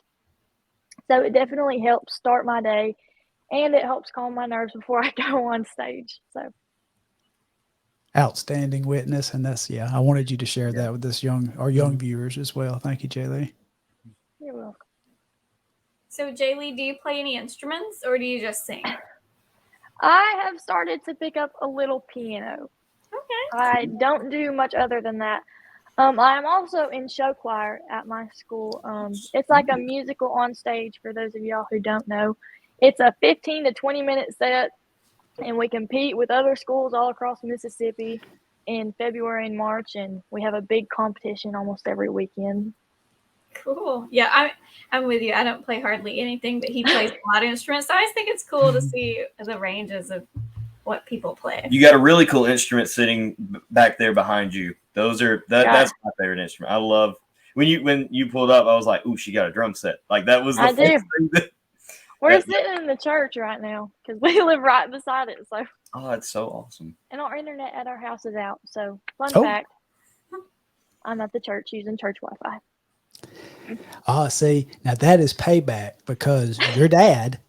So it definitely helps start my day, and it helps calm my nerves before I go on stage. So outstanding witness, and I wanted you to share that with our young viewers as well. Thank you, Jaylie. you're welcome. So, Jaylie, do you play any instruments or do you just sing? I have started to pick up a little piano. Okay. I don't do much other than that. I am also in show choir at my school. It's like a musical on stage for those of y'all who don't know. It's a 15 to 20 minute set, and we compete with other schools all across Mississippi in February and March, and we have a big competition almost every weekend. Cool. Yeah, I'm with you. I don't play hardly anything, but he plays a lot of instruments. So I just think it's cool to see the ranges of what people play. You got a really cool instrument sitting back there behind you. That's my favorite instrument. I love when you pulled up. I was like, "Ooh, she got a drum set." Like that was the I do. thing We're sitting in the church right now because we live right beside it. So. Oh, that's so awesome. And our internet at our house is out. So fun fact, I'm at the church using church Wi-Fi. See, now that is payback, because your dad,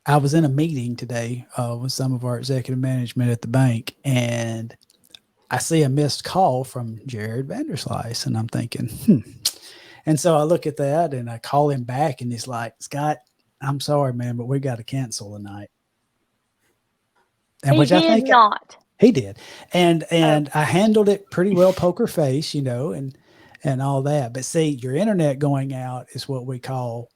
I was in a meeting today with some of our executive management at the bank, and I see a missed call from Jared Vanderslice, and I'm thinking, And so I look at that and I call him back, and he's like, "Scott, I'm sorry, man, but we got to cancel tonight." And he did not. He did. And I handled it pretty well, poker face, and all that. But see, your internet going out is what we call,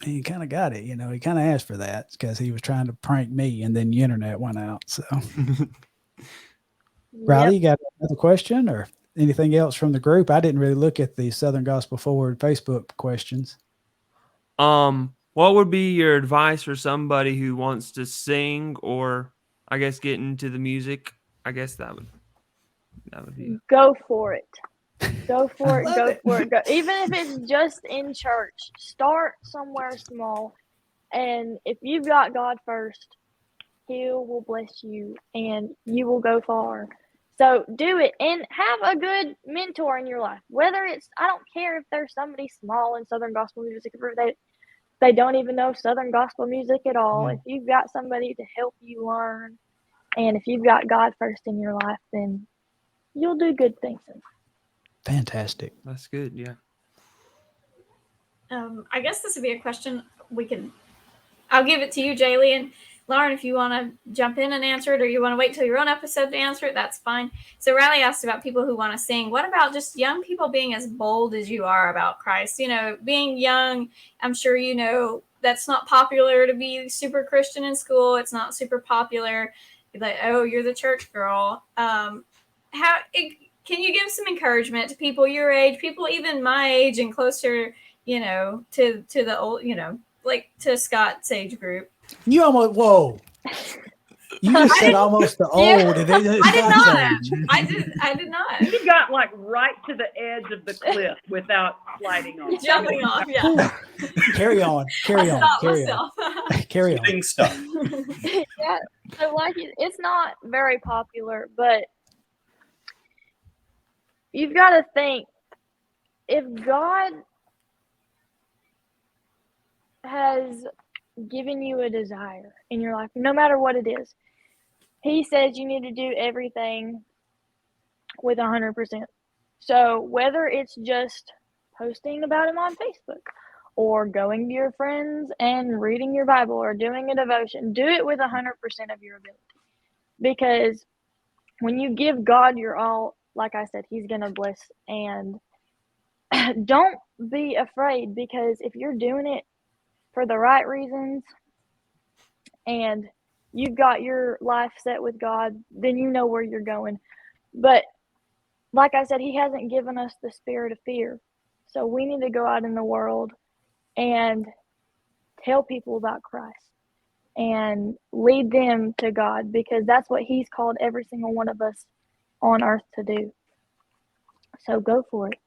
and he kind of got it, he kind of asked for that because he was trying to prank me, and then the internet went out. So Riley, you got another question or anything else from the group? I didn't really look at the Southern Gospel Forward Facebook questions. What would be your advice for somebody who wants to sing or I guess get into the music? I guess that would be Go for it. Go for it. love Go it. for it. Go. Even if it's just in church, start somewhere small. And if you've got God first, He will bless you and you will go far. So do it and have a good mentor in your life. Whether it's, I don't care if there's somebody small in Southern gospel music, if they don't even know Southern gospel music at all. If you've got somebody to help you learn, and if you've got God first in your life, then you'll do good things in life. Fantastic. that's good. Yeah. I guess this would be a question I'll give it to you, Jaylie, and Lauren, if you want to jump in and answer it, or you want to wait till your own episode to answer it, that's fine. So Riley asked about people who want to sing. What about just young people being as bold as you are about Christ? Being young, I'm sure that's not popular to be super Christian in school. It's not super popular. Like, oh, you're the church girl. Can you give some encouragement to people your age, people even my age and closer, to the old, like to Scott's age group? You almost, whoa. You just said almost the old. And I did not. I did not. He got like right to the edge of the cliff without sliding off. Jumping off, yeah. Carry on. Carry on. Carry on. Carry on. Getting stuff. Yeah. So like it's not very popular, but you've got to think, if God has given you a desire in your life, no matter what it is, He says you need to do everything with 100%. So whether it's just posting about Him on Facebook, or going to your friends and reading your Bible, or doing a devotion, do it with 100% of your ability. Because when you give God your all, like I said, He's going to bless. And don't be afraid, because if you're doing it for the right reasons and you've got your life set with God, then you know where you're going. But like I said, He hasn't given us the spirit of fear. So we need to go out in the world and tell people about Christ and lead them to God, because that's what He's called every single one of us on earth to do. So go for it.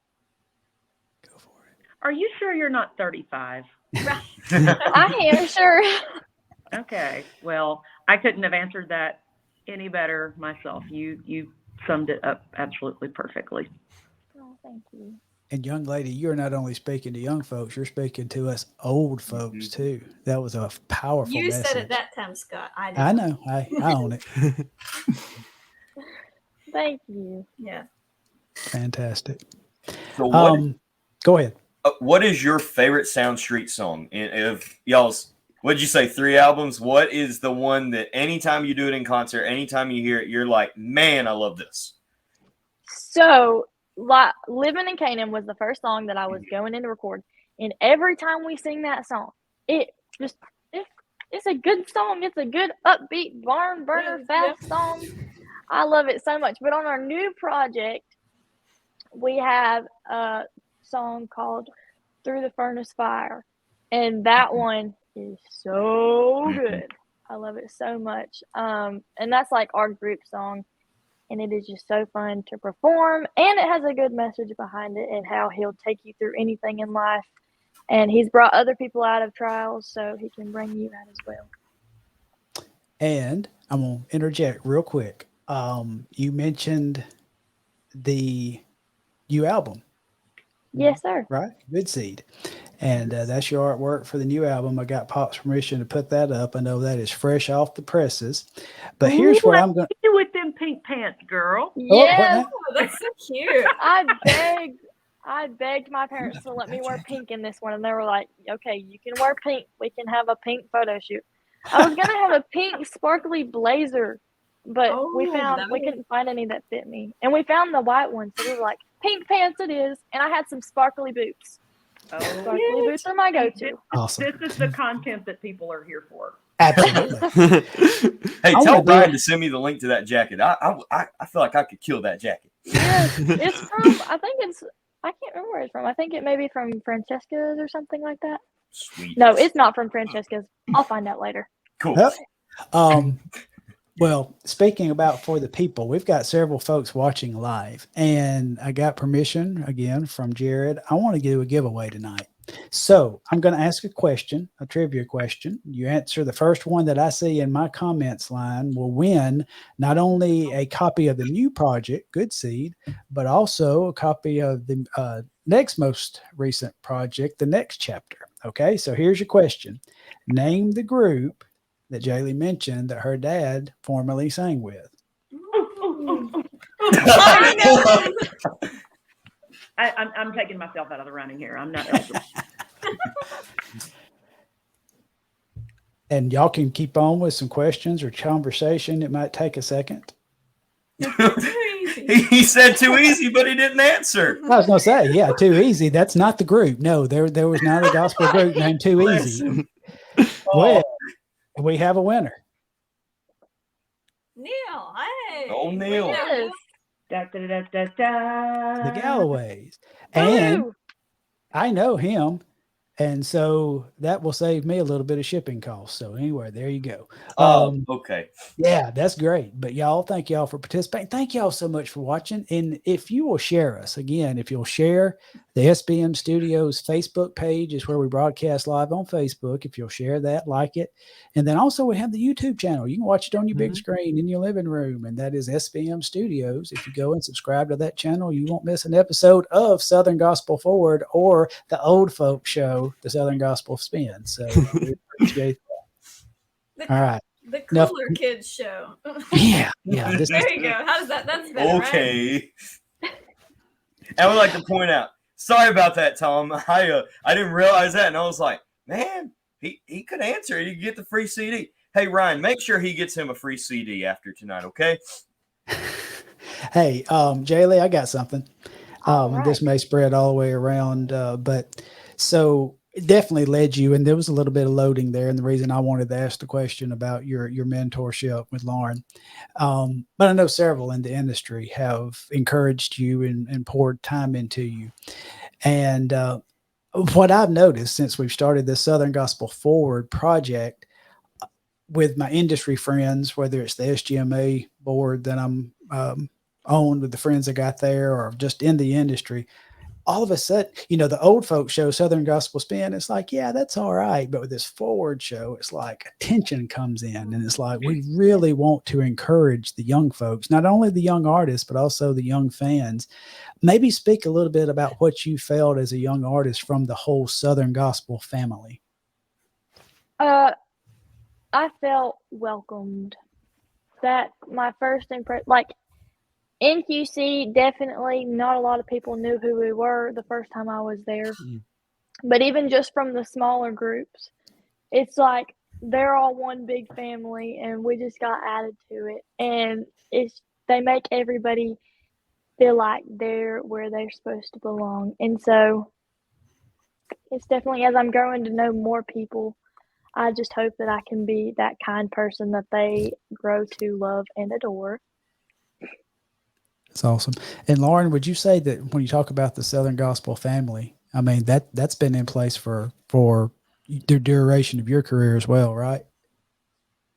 Go for it. Are you sure you're not 35? I am sure. Okay. Well, I couldn't have answered that any better myself. You summed it up absolutely perfectly. Oh, thank you. And young lady, you're not only speaking to young folks, you're speaking to us old folks too. That was a powerful You message. said it that time, Scott. I know. I own it. Thank you. Yeah. Fantastic. So what, Go ahead. what is your favorite Sound Street song? If y'all's, what'd you say, 3 albums? What is the one that anytime you do it in concert, anytime you hear it, you're like, man, I love this? So, Living in Canaan was the first song that I was going in to record. And every time we sing that song, it's a good song. It's a good upbeat barn burner fast song. I love it so much. But on our new project, we have a song called Through the Furnace Fire. And that one is so good. I love it so much. And that's like our group song. And it is just so fun to perform. And it has a good message behind it and how He'll take you through anything in life. And He's brought other people out of trials, so He can bring you out as well. And I'm going to interject real quick. You mentioned the new album. Yes, sir. Right? Good Seed. And that's your artwork for the new album. I got Pop's permission to put that up. I know that is fresh off the presses. But here's what I'm going to do with them pink pants, girl. Yes. Oh, that's so cute. I begged my parents to let me wear pink in this one, and they were like, okay, you can wear pink. We can have a pink photo shoot. I was going to have a pink sparkly blazer, but we couldn't find any that fit me. And we found the white one, so we were like, pink pants it is. And I had some sparkly boots. Oh, sparkly boots are my go-to. Awesome. This is the content that people are here for. Absolutely. Hey, tell Brian to send me the link to that jacket. I feel like I could kill that jacket. Yes, it's from, I can't remember where it's from. I think it may be from Francesca's or something like that. Sweet. No, it's not from Francesca's. I'll find out later. Cool. Yep. Well, speaking about for the people, we've got several folks watching live, and I got permission again from Jared. I want to do a giveaway tonight. So I'm going to ask a question, a trivia question. You answer the first one that I see in my comments line will win not only a copy of the new project, Good Seed, but also a copy of the next most recent project, the next chapter. Okay, so here's your question. Name the group that Jaylie mentioned that her dad formerly sang with. I'm taking myself out of the running here. I'm not eligible. And y'all can keep on with some questions or conversation. It might take a second. He said too easy, but he didn't answer. I was going to say, yeah, Too Easy. That's not the group. No, there was not a gospel group named Too Easy. Well, we have a winner. Neil, hey. Oh, Neil. Yes. Da, da, da, da, da. The Galloways. And Woohoo! I know him. And so that will save me a little bit of shipping costs. So anyway, there you go. Okay. Yeah, that's great. But y'all, thank y'all for participating. Thank y'all so much for watching. And if you will share us, again, if you'll share the SBM Studios Facebook page is where we broadcast live on Facebook. If you'll share that, like it. And then also we have the YouTube channel. You can watch it on your big screen in your living room. And that is SBM Studios. If you go and subscribe to that channel, you won't miss an episode of Southern Gospel Forward or the old folk show, the Southern Gospel Spin. So we appreciate that. All right. The cooler kids show. Yeah. There you go. How's that? That's better. Okay. I would like to point out, sorry about that, Tom. I didn't realize that, and I was like, man, he could answer it. He could get the free CD. Hey, Ryan, make sure he gets him a free CD after tonight, okay? Hey, Jaylie, I got something. Right. This may spread all the way around, but so it definitely led you, and there was a little bit of loading there. And the reason I wanted to ask the question about your mentorship with Lauren, but I know several in the industry have encouraged you and poured time into you. And what I've noticed since we've started this Southern Gospel Forward project with my industry friends, whether it's the SGMA board that I'm on with the friends I got there, or just in the industry, all of a sudden, the old folks show Southern Gospel Spin. It's like, yeah, that's all right. But with this forward show, it's like attention comes in, and it's like, we really want to encourage the young folks, not only the young artists, but also the young fans. Maybe speak a little bit about what you felt as a young artist from the whole Southern Gospel family. I felt welcomed. That my first impression, like in QC, definitely not a lot of people knew who we were the first time I was there. But even just from the smaller groups, it's like they're all one big family, and we just got added to it. And they make everybody feel like they're where they're supposed to belong. And so it's definitely, as I'm growing to know more people, I just hope that I can be that kind person that they grow to love and adore. That's awesome. And Lauren, would you say that when you talk about the Southern Gospel family, I mean, that's been in place for the duration of your career as well, right?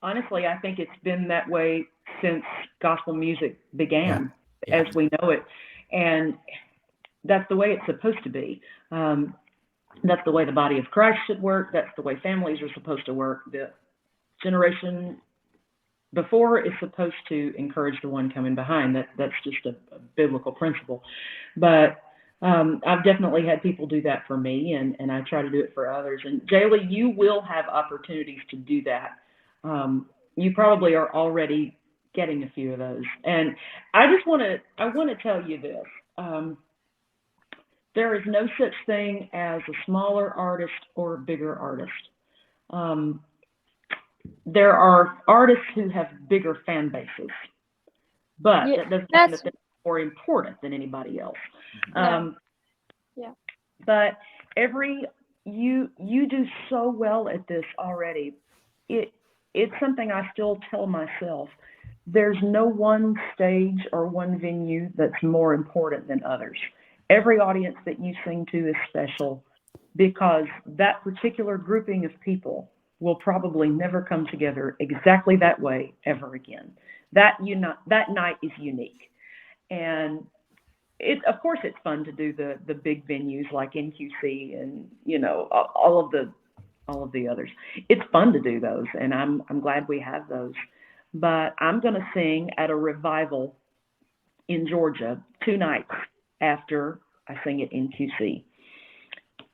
Honestly, I think it's been that way since gospel music began, Yeah. as we know it. And that's the way it's supposed to be. That's the way the body of Christ should work. That's the way families are supposed to work. The generation before is supposed to encourage the one coming behind. That's just a biblical principle. But I've definitely had people do that for me, and I try to do it for others. And Jaylie, you will have opportunities to do that. You probably are already getting a few of those. And I want to tell you this. There is no such thing as a smaller artist or a bigger artist. There are artists who have bigger fan bases, but that doesn't mean that they're more important than anybody else. But Avery, you do so well at this already. It's something I still tell myself. There's no one stage or one venue that's more important than others. Every audience that you sing to is special. because that particular grouping of people will probably never come together exactly that way ever again. That night is unique. And of course it's fun to do the big venues like NQC and, you know, all of the others. It's fun to do those, and I'm glad we have those. But I'm going to sing at a revival in Georgia 2 nights after I sing it in QC.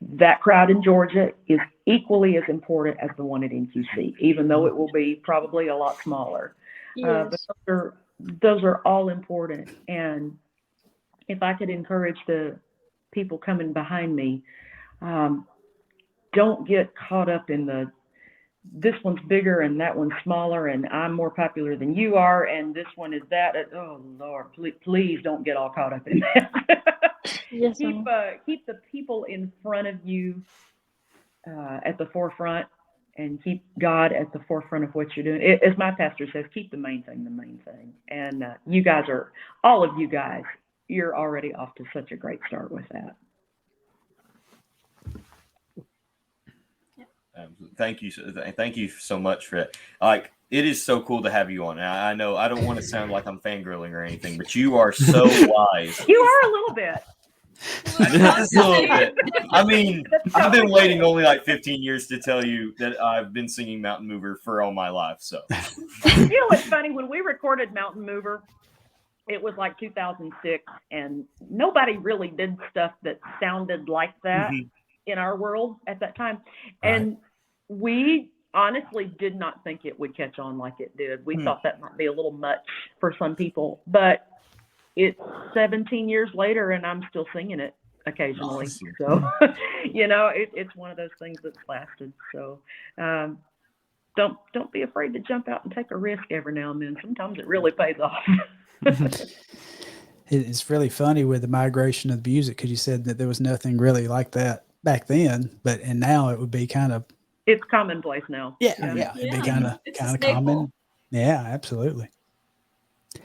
That crowd in Georgia is equally as important as the one at NQC, even though it will be probably a lot smaller. Yes. But those are all important. And if I could encourage the people coming behind me, don't get caught up in this one's bigger and that one's smaller and I'm more popular than you are and this one is that. Oh Lord, please don't get all caught up in that. Yes, keep the people in front of you at the forefront, and keep God at the forefront of what you're doing. As my pastor says, keep the main thing the main thing. And all of you guys, you're already off to such a great start with that. Thank you so much for that. Like, it is so cool to have you on. I know I don't want to sound like I'm fangirling or anything, but you are so wise. You are a little bit. Just a little bit. I mean, I've been waiting only like 15 years to tell you that I've been singing Mountain Mover for all my life. So, you know what's funny? When we recorded Mountain Mover, it was like 2006, and nobody really did stuff that sounded like that in our world at that time. And we honestly did not think it would catch on like it did. We thought that might be a little much for some people, but it's 17 years later and I'm still singing it occasionally. Awesome. So, you know, it's one of those things that's lasted. So, don't be afraid to jump out and take a risk every now and then. Sometimes it really pays off. It's really funny with the migration of the music, because you said that there was nothing really like that back then, and now it would be kind of, it's commonplace now. Yeah, it'd be kind of common. Yeah, absolutely.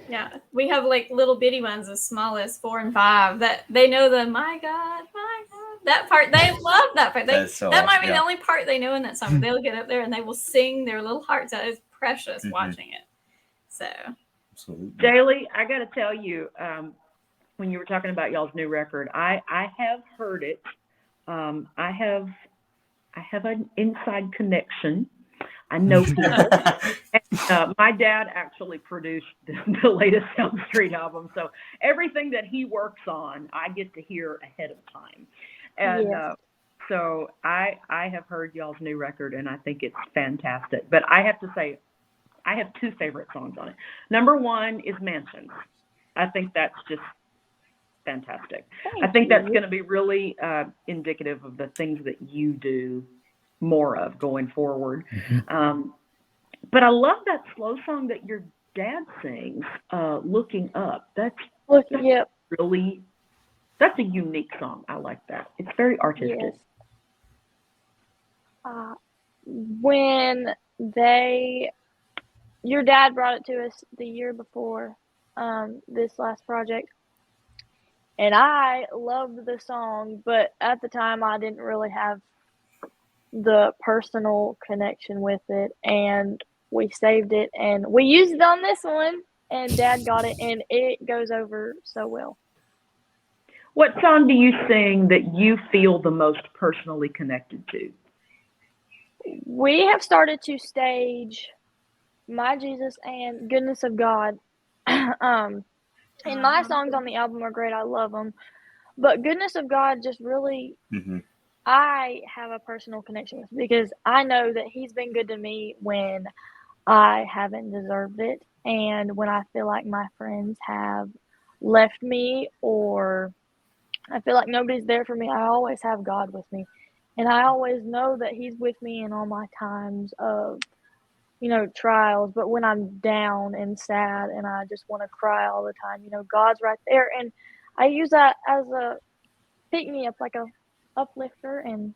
Yeah, we have like little bitty ones as small as 4 and 5 that they know my God, that part. They love that part. That might be the only part they know in that song. They'll get up there and they will sing their little hearts out. It's precious watching it. So, absolutely. Jaylie, I got to tell you, when you were talking about y'all's new record, I have heard it. I have an inside connection. I know people. And, my dad actually produced the latest Elm Street album, so everything that he works on, I get to hear ahead of time. And so I have heard y'all's new record, and I think it's fantastic. But I have to say, I have 2 favorite songs on it. Number 1 is Mansions. I think that's just fantastic. I think that's going to be really indicative of the things that you do more of going forward. But I love that slow song that your dad sings, Looking Up. That's really, that's a unique song. I like that. It's very artistic. Yes. When your dad brought it to us the year before this last project, and I loved the song, but at the time I didn't really have the personal connection with it, and we saved it and we used it on this one, and Dad got it, and it goes over so well. What song do you sing that you feel the most personally connected to? We have started to stage My Jesus and Goodness of God. And my songs on the album are great. I love them. But Goodness of God just really, I have a personal connection with, because I know that he's been good to me when I haven't deserved it. And when I feel like my friends have left me, or I feel like nobody's there for me, I always have God with me. And I always know that he's with me in all my times of, trials. But when I'm down and sad and I just want to cry all the time, God's right there. And I use that as a pick-me-up, like a uplifter. And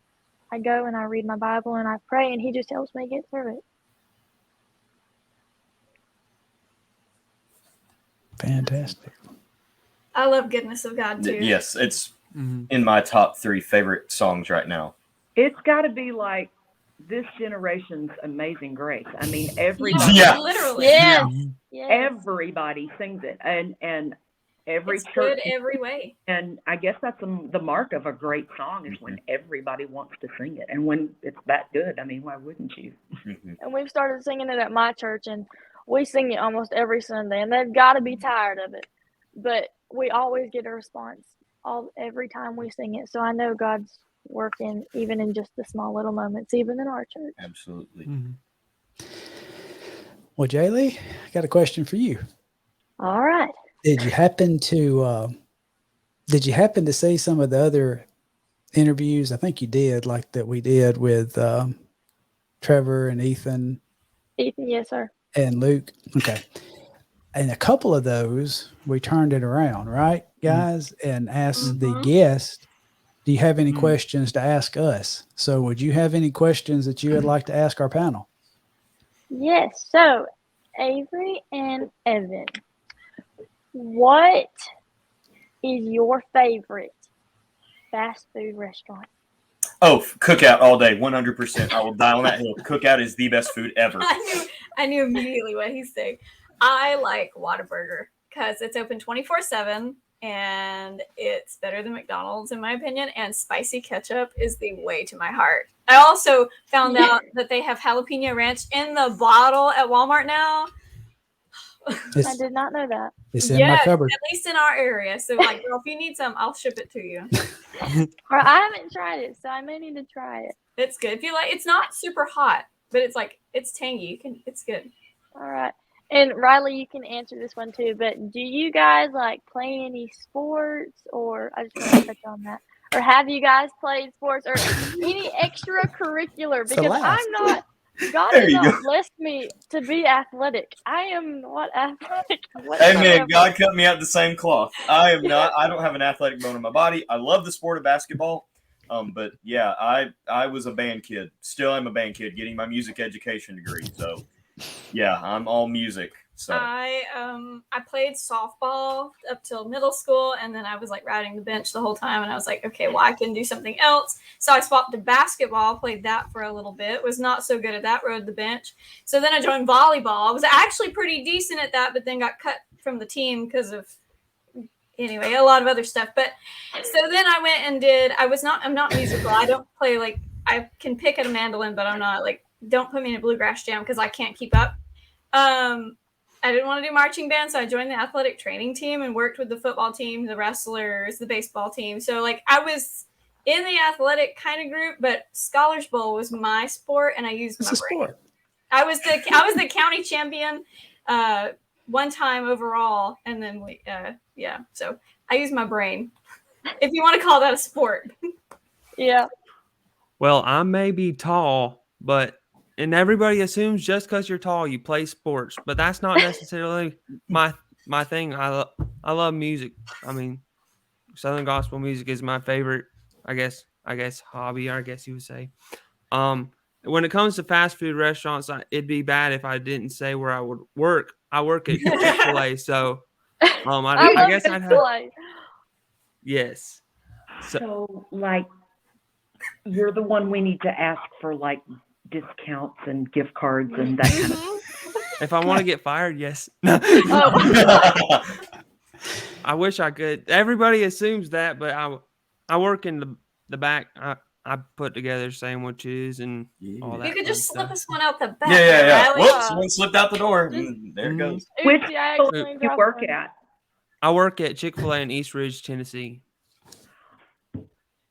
I go and I read my Bible and I pray, and he just helps me get through it. Fantastic. I love Goodness of God too. Yes, it's in my top 3 favorite songs right now. It's got to be like this generation's Amazing Grace. I mean, everybody, Yeah. literally. Yes. Yes. everybody sings it, and every It's church. good every way. And I guess that's the mark of a great song is when everybody wants to sing it, and when it's that good. I mean, why wouldn't you? And we've started singing it at my church, and we sing it almost every Sunday, and they've got to be tired of it. But we always get a response every time we sing it. So I know God's working even in just the small little moments, even in our church. Absolutely. Well, Jaylie, I got a question for you. All right. Did you happen to see some of the other interviews? I think you did, like that we did with Trevor and Ethan Ethan, yes, sir. and Luke. Okay. And a couple of those, we turned it around, right, guys? And asked the guest, do you have any questions to ask us? So would you have any questions that you would like to ask our panel? Yes. So, Avery and Evan, what is your favorite fast food restaurant? Oh, Cookout all day, 100%. I will die on that hill. Cookout is the best food ever. I knew immediately what he's saying. I like Whataburger because it's open 24/7 and it's better than McDonald's in my opinion. And spicy ketchup is the way to my heart. I also found out that they have jalapeno ranch in the bottle at Walmart now. I did not know that. It's in my cupboard. At least in our area. So, like, girl, if you need some, I'll ship it to you. Or I haven't tried it, so I may need to try it. It's good. If you like, it's not super hot, but it's like it's tangy. It's good. All right. And Riley, you can answer this one too, but do you guys like play any sports, or I just want to touch on that, or have you guys played sports or any extracurricular? Because I'm not, God has not blessed me to be athletic. I am not athletic. Amen. God cut me out the same cloth. I am not. I don't have an athletic bone in my body. I love the sport of basketball. But yeah, I was a band kid. Still am a band kid, getting my music education degree. So yeah, I'm all music. So I played softball up till middle school, and then I was like riding the bench the whole time, and I was like, okay, well, I can do something else. So I swapped to basketball, played that for a little bit, was not so good at that, rode the bench. So then I joined volleyball. I was actually pretty decent at that, but then got cut from the team because of anyway, a lot of other stuff. But so then I went and I'm not musical. I don't play, like, I can pick at a mandolin, but I'm not, like, don't put me in a bluegrass jam because I can't keep up. I didn't want to do marching band, so I joined the athletic training team and worked with the football team, the wrestlers, the baseball team. So, like, I was in the athletic kind of group, but Scholars Bowl was my sport, and I used my brain. I was the county champion one time overall, and then so I used my brain, if you want to call that a sport. Yeah. Well, I may be tall, and everybody assumes just because you're tall, you play sports, but that's not necessarily my thing. I love music. I mean, Southern gospel music is my favorite, I guess hobby, I guess you would say. When it comes to fast food restaurants, it'd be bad if I didn't say where I would work. I work at Chick-fil-A, so I guess I'd have. Yes. So, like, you're the one we need to ask for, like, discounts and gift cards and that kind of stuff. If I want to get fired, yes. I wish I could. Everybody assumes that, but I work in the back. I put together sandwiches and all that. You could just slip stuff. us one out the back. Yeah. Whoops, one slipped out the door. And there it goes. Which do you work at? I work at Chick-fil-A in East Ridge, Tennessee.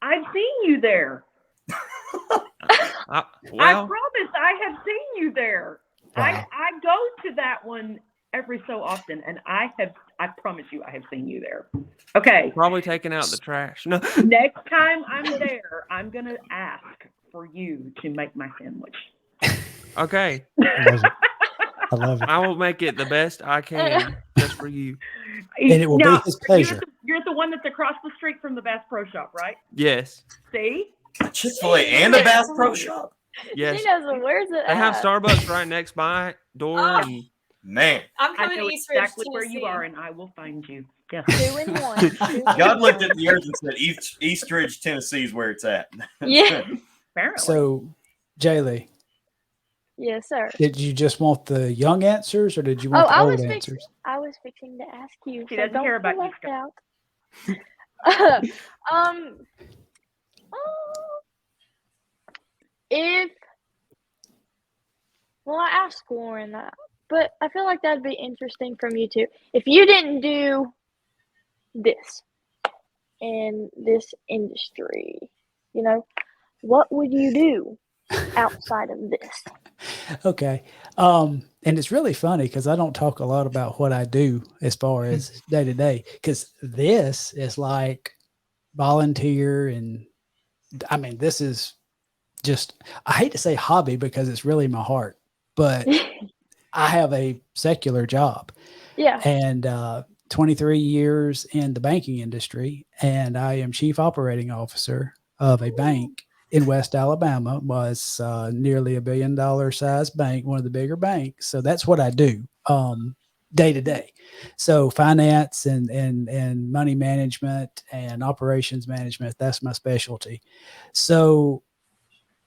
I've seen you there. I promise I have seen you there. Wow. I go to that one every so often, and I promise you I have seen you there. Okay. Probably taking out the trash. No. Next time I'm there, I'm going to ask for you to make my sandwich. Okay. I love it. I will make it the best I can just for you. And it will be his pleasure. You're the one that's across the street from the Bass Pro Shop, right? Yes. See? Chick-fil-A and a Bass Pro Shop. Yes. She knows where's it. They have Starbucks right next by door, and Man, I'm I coming know to East Ridge, exactly where you Tennessee. are, and I will find you. Yes. 2 and 1. 2 and God looked 1. at the earth and said, East Ridge, Tennessee is where it's at. Yeah. Apparently. So, Jaylee, Yes, sir. did you just want the young answers or did you Oh, want the I old was answers? fixing to ask you. She So doesn't don't care feel about you, left Scott. out. um, if well, I asked Lauren that, but I feel like that'd be interesting from you too. If you didn't do this in this industry, you know, what would you do outside of this? Okay. And it's really funny because I don't talk a lot about what I do as far as day to day, because this is like volunteer. And I mean, this is just, I hate to say hobby because it's really my heart, but I have a secular job Yeah. and 23 years in the banking industry, and I am chief operating officer of a bank in West Alabama. Was nearly $1 billion size bank, one of the bigger banks. So that's what I do day to day. So finance and money management and operations management, that's my specialty. So,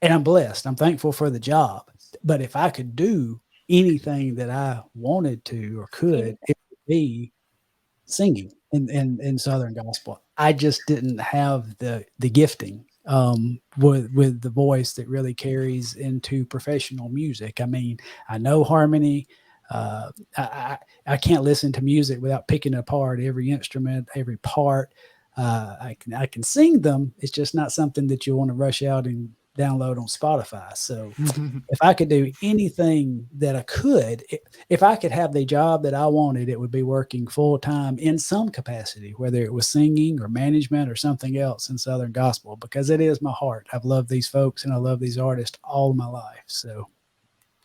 and I'm blessed. I'm thankful for the job. But if I could do anything that I wanted to or could, it would be singing in Southern gospel. I just didn't have the gifting with the voice that really carries into professional music. I mean, I know harmony. I can't listen to music without picking apart every instrument, every part. I can sing them. It's just not something that you want to rush out and download on Spotify. So if I could do anything that I could, if I could have the job that I wanted, it would be working full time in some capacity, whether it was singing or management or something else in Southern gospel, because it is my heart. I've loved these folks and I love these artists all my life. So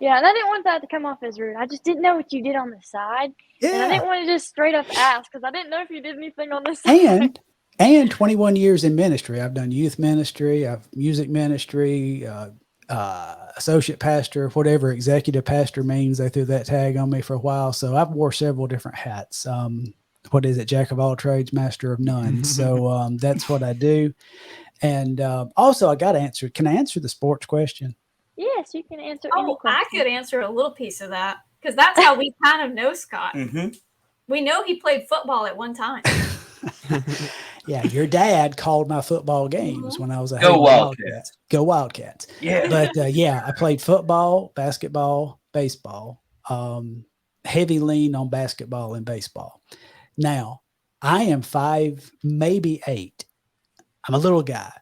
Yeah, and I didn't want that to come off as rude. I just didn't know what you did on the side. And I yeah. didn't want to just straight up ask because I didn't know if you did anything on the side. And 21 years in ministry. I've done youth ministry, I've music ministry, associate pastor, whatever executive pastor means. They threw that tag on me for a while. So I've wore several different hats. What is it? Jack of all trades, master of none. So that's what I do. And also I got to answer. Can I answer the sports question? Yes, you can answer any Oh, question. I could answer a little piece of that because that's how we kind of know Scott. Mm-hmm. We know he played football at one time. Yeah, your dad called my football games when I was a Go Hayden Wildcats. Wildcat. Go Wildcats. Yeah. But yeah, I played football, basketball, baseball. Heavy lean on basketball and baseball. Now, I am 5, maybe 8. I'm a little guy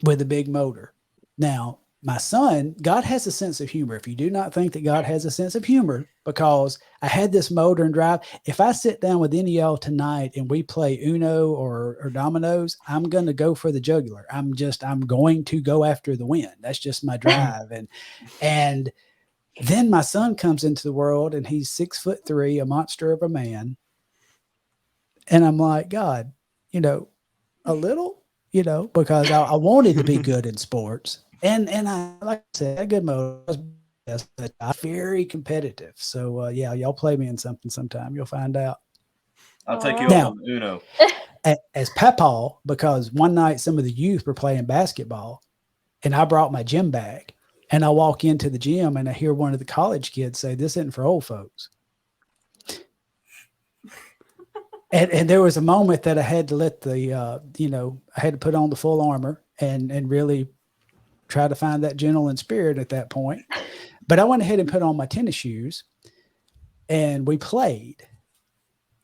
with a big motor. Now, my son, God has a sense of humor. If you do not think that God has a sense of humor, because I had this motor and drive, if I sit down with any of y'all tonight and we play Uno or dominoes, I'm going to go for the jugular. I'm going to go after the win. That's just my drive. And then my son comes into the world and he's 6'3", a monster of a man. And I'm like, God, a little, because I wanted to be good in sports. And I, like I said, a good motor, but I'm very competitive. So yeah, y'all play me in something sometime. You'll find out. I'll take you Now, up on the Uno. As Papa, because one night some of the youth were playing basketball, and I brought my gym bag, and I walk into the gym and I hear one of the college kids say, "This isn't for old folks." And there was a moment that I had to let I had to put on the full armor and really try to find that gentleman spirit at that point. But I went ahead and put on my tennis shoes and we played.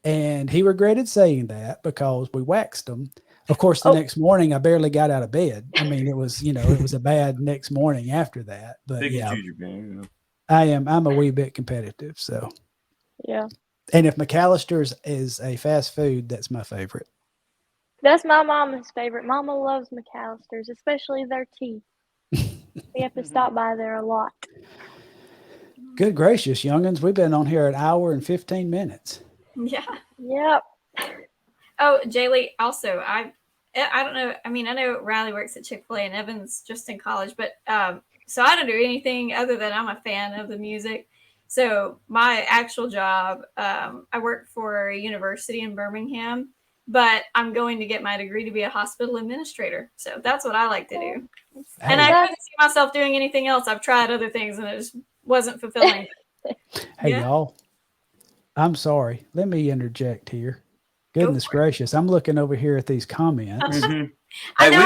And he regretted saying that because we waxed him. Of course, the next morning I barely got out of bed. I mean, it was a bad next morning after that. But Pick yeah, and choose your game. I'm a wee bit competitive. So Yeah. and if McAllister's is a fast food, that's my favorite. That's my mama's favorite. Mama loves McAllister's, especially their tea. We have to stop by there a lot. Good gracious, youngins. We've been on here an hour and 15 minutes. Yeah. Yep. Oh, Jaylee, also, I don't know. I mean, I know Riley works at Chick-fil-A and Evan's just in college, but so I don't do anything other than I'm a fan of the music. So my actual job, I work for a university in Birmingham, but I'm going to get my degree to be a hospital administrator. So that's what I like to do. And I couldn't see myself doing anything else. I've tried other things and it just wasn't fulfilling. Hey, Yeah. y'all, I'm sorry. Let me interject here. Goodness gracious. I'm looking over here at these comments. Mhm. I Hey, know,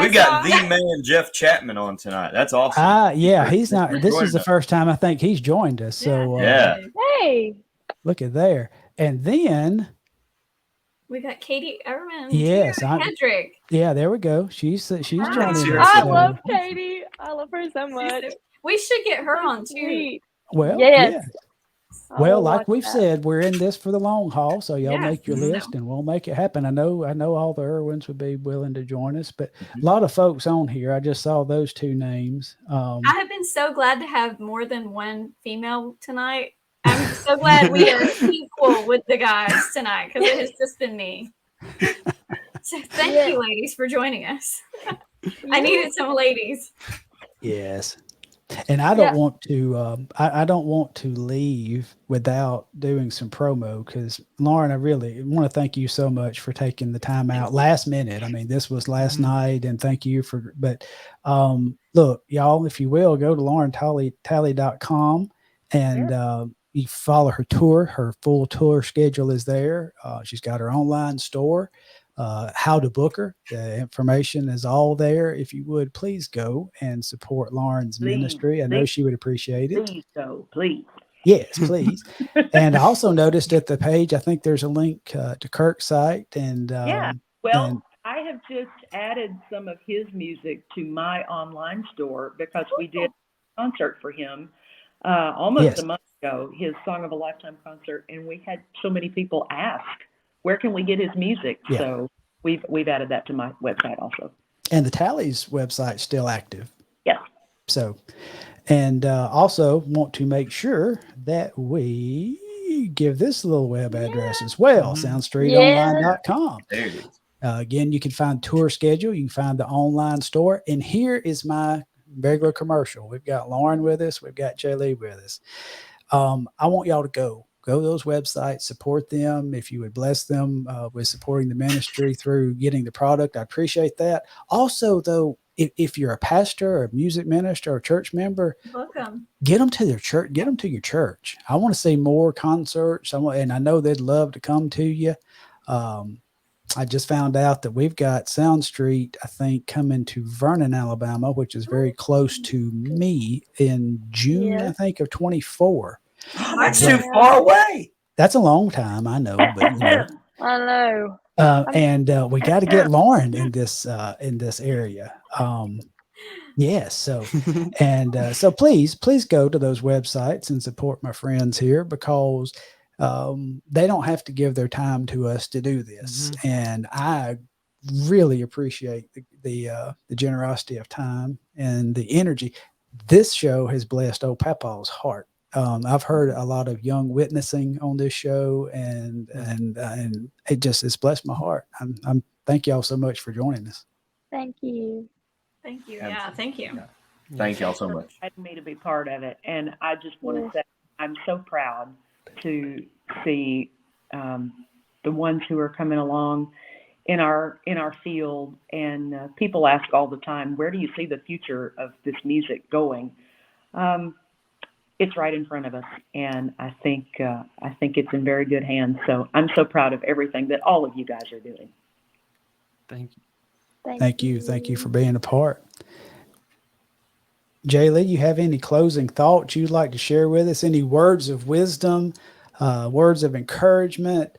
we've got the man Jeff Chapman on tonight. That's awesome. Yeah, he's not. Thanks for This is joining the us. first time I think he's joined us. So Yeah. Hey, look at there. And then, We got Katie Ehrman. yes, Hendrick. yeah, there we go. She's joining see her us. I so love Katie. I love her so much. We should get her So on too. sweet. Well, Yes. yeah. I Well, will like watch we've that. said, we're in this for the long haul. So y'all Yes. make your So- list and we'll make it happen. I know all the Irwins would be willing to join us, but a lot of folks on here. I just saw those two names. I have been so glad to have more than one female tonight. I'm so glad we are equal with the guys tonight because it has just been me. So thank you, ladies, for joining us. I needed some ladies. Yes. And I don't want to. I don't want to leave without doing some promo because Lauren, I really want to thank you so much for taking the time out last minute. I mean, this was last night, and thank you for. But look, y'all, if you will, go to Talley.com and you follow her tour. Her full tour schedule is there. She's got her online store. How to book her. The information is all there. If you would, please go and support Lauren's ministry. I know she would appreciate it. Please go, please. Yes, please. And I also noticed at the page, I think there's a link to Kirk's site. And Well, I have just added some of his music to my online store because we did a concert for him almost a month ago, his Song of a Lifetime concert, and we had so many people ask, where can we get his music? Yeah. So we've added that to my website also. And the Talleys website's still active. Yes. So, and also want to make sure that we give this little web address as well, soundstreetonline.com. There it is. Again, you can find tour schedule. You can find the online store. And here is my regular commercial. We've got Lauren with us. We've got Jaylie with us. I want y'all to go to those websites, support them. If you would bless them with supporting the ministry through getting the product, I appreciate that. Also, though, if you're a pastor or a music minister or a church member, Welcome. get them to their church. Get them to your church. I want to see more concerts. And I know they'd love to come to you. I just found out that we've got Sound Street, I think, coming to Vernon, Alabama, which is very close to me in June, I think, of 24. That's too far away. That's a long time, I know, but you know. I know. And we got to get Lauren in this area. Yes. So, and so please go to those websites and support my friends here because they don't have to give their time to us to do this. And I really appreciate the generosity of time and the energy. This show has blessed old Papa's heart. I've heard a lot of young witnessing on this show, and it's blessed my heart. I'm thank y'all so much for joining us. Thank you. Thank you. Yeah, thank you. Thank y'all so much. Invited me to be part of it, and I just want to say I'm so proud to see the ones who are coming along in our field. And people ask all the time, where do you see the future of this music going? It's right in front of us, and I think it's in very good hands. So I'm so proud of everything that all of you guys are doing. Thank you. Thank you for being a part. Jaylie, you have any closing thoughts you'd like to share with us? Any words of wisdom, words of encouragement?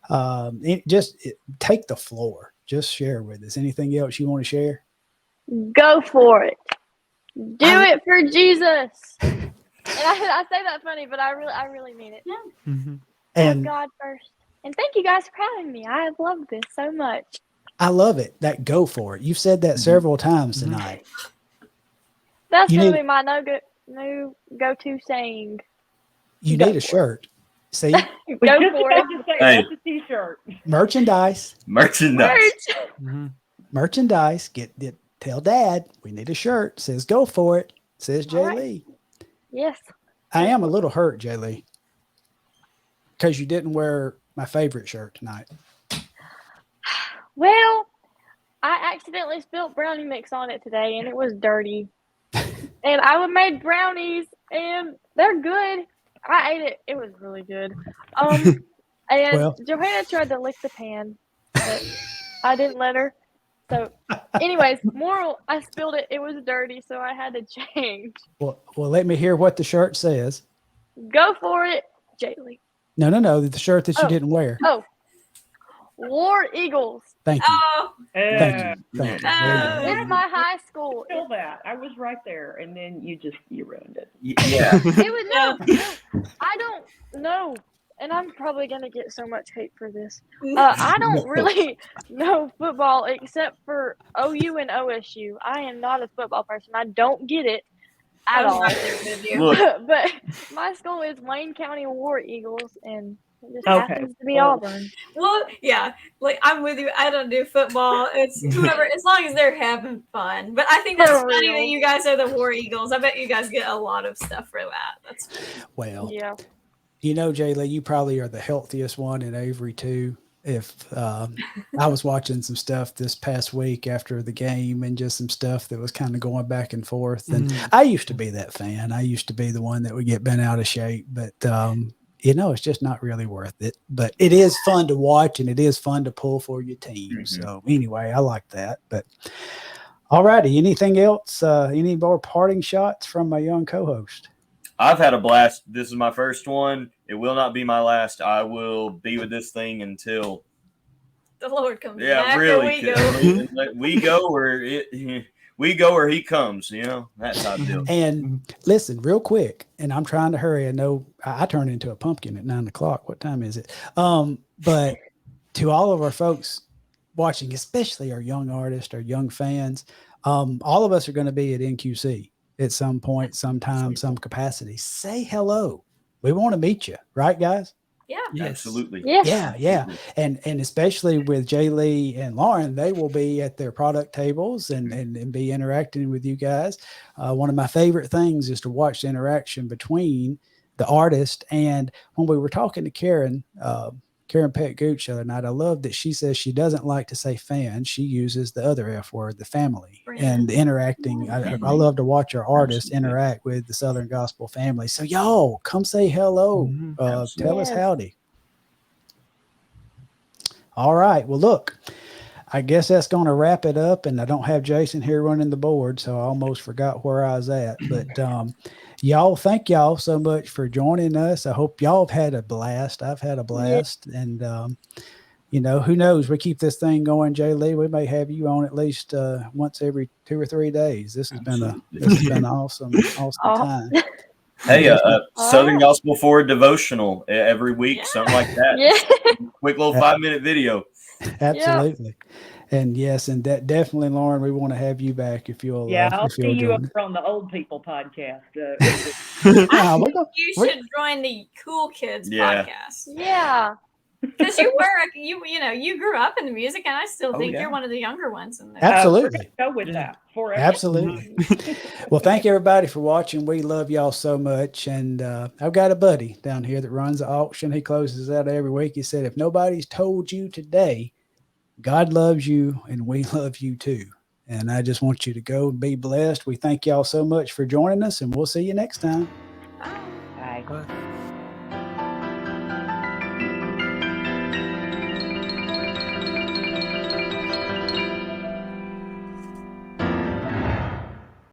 Take the floor. Just share with us. Anything else you want to share? Go for it. Do it for Jesus. And I say that funny, but I really mean it. Yeah. Mm-hmm. And God first. And thank you guys for having me. I have loved this so much. I love it. That go for it. You've said that several times tonight. That's You going to need- be my new go-to saying. You Go need a for it. shirt. See, We Go just for had it. to say, Hey. that's a T-shirt. merchandise. Merchandise. Merchandise. Tell Dad we need a shirt. Says go for it. Says All right. Jaylie. Yes. I am a little hurt, Jaylee, because you didn't wear my favorite shirt tonight. Well, I accidentally spilled brownie mix on it today, and it was dirty. And I made brownies, and they're good. I ate it. It was really good. And Well. Johanna tried to lick the pan, but I didn't let her. So, anyways, moral, I spilled it. It was dirty, so I had to change. Well, let me hear what the shirt says. Go for it, Jaylie. No, the shirt that you didn't wear. Oh, War Eagles. Thank you. Oh, Thank you. Thank you. It's my high school. Feel that. I was right there, and then you ruined it. Yeah. It was no. I don't know, and I'm probably gonna get so much hate for this. I don't really know football except for OU and OSU. I am not a football person. I don't get it at all. Look, But my school is Wayne County War Eagles, and it just Okay. happens to be Auburn. well, yeah, like I'm with you. I don't do football. It's whoever, as long as they're having fun. But I think that's For funny real. that you guys are the War Eagles. I bet you guys get a lot of stuff for that. That's Well, Yeah. you know, Jaylee, you probably are the healthiest one in Avery too. If I was watching some stuff this past week after the game and just some stuff that was kind of going back and forth. And I used to be that fan. I used to be the one that would get bent out of shape, but you know, it's just not really worth it. But it is fun to watch, and it is fun to pull for your team. So anyway, I like that. But all righty, anything else? Any more parting shots from my young co-host? I've had a blast. This is my first one. It will not be my last. I will be with this thing until the Lord comes back. really. Or we go. We go where he comes. You know, that's how I feel. And listen, real quick, and I'm trying to hurry. I know I turn into a pumpkin at 9:00. What time is it? But to all of our folks watching, especially our young artists, our young fans, all of us are going to be at NQC at some point, sometime, some capacity. Say hello. We want to meet you, right, guys? Yeah. Yes. Absolutely. Yes. Yeah. And especially with Jaylee and Lauren, they will be at their product tables and be interacting with you guys. One of my favorite things is to watch the interaction between the artist. And when we were talking to Karen Pett Gooch the other night, I love that she says she doesn't like to say fan. She uses the other F word, the family, and the interacting. I love to watch our artists interact with the Southern Gospel family. So y'all come say hello. Tell us howdy. All right. Well, look, I guess that's going to wrap it up. And I don't have Jason here running the board, so I almost forgot where I was at. But y'all, thank y'all so much for joining us. I hope y'all have had a blast. I've had a blast. Yeah. And, you know, who knows? We keep this thing going, Jaylee. We may have you on at least once every 2 or 3 days. This has been an awesome time. Hey, Southern Gospel Forward devotional every week, something like that. Yeah. Quick little 5-minute video. Absolutely. Yeah. And yes, and that definitely, Lauren, we want to have you back if you'll. I'll see you over on the Old People podcast. I think you should join the Cool Kids podcast. Yeah. Because you grew up in the music, and I still think you're one of the younger ones in there. Absolutely. Go with that. Forever. Absolutely. Well, thank everybody for watching. We love y'all so much. And I've got a buddy down here that runs the auction. He closes out every week. He said, if nobody's told you today, God loves you and we love you too. And I just want you to go and be blessed. We thank y'all so much for joining us, and we'll see you next time. Bye. Bye. Bye.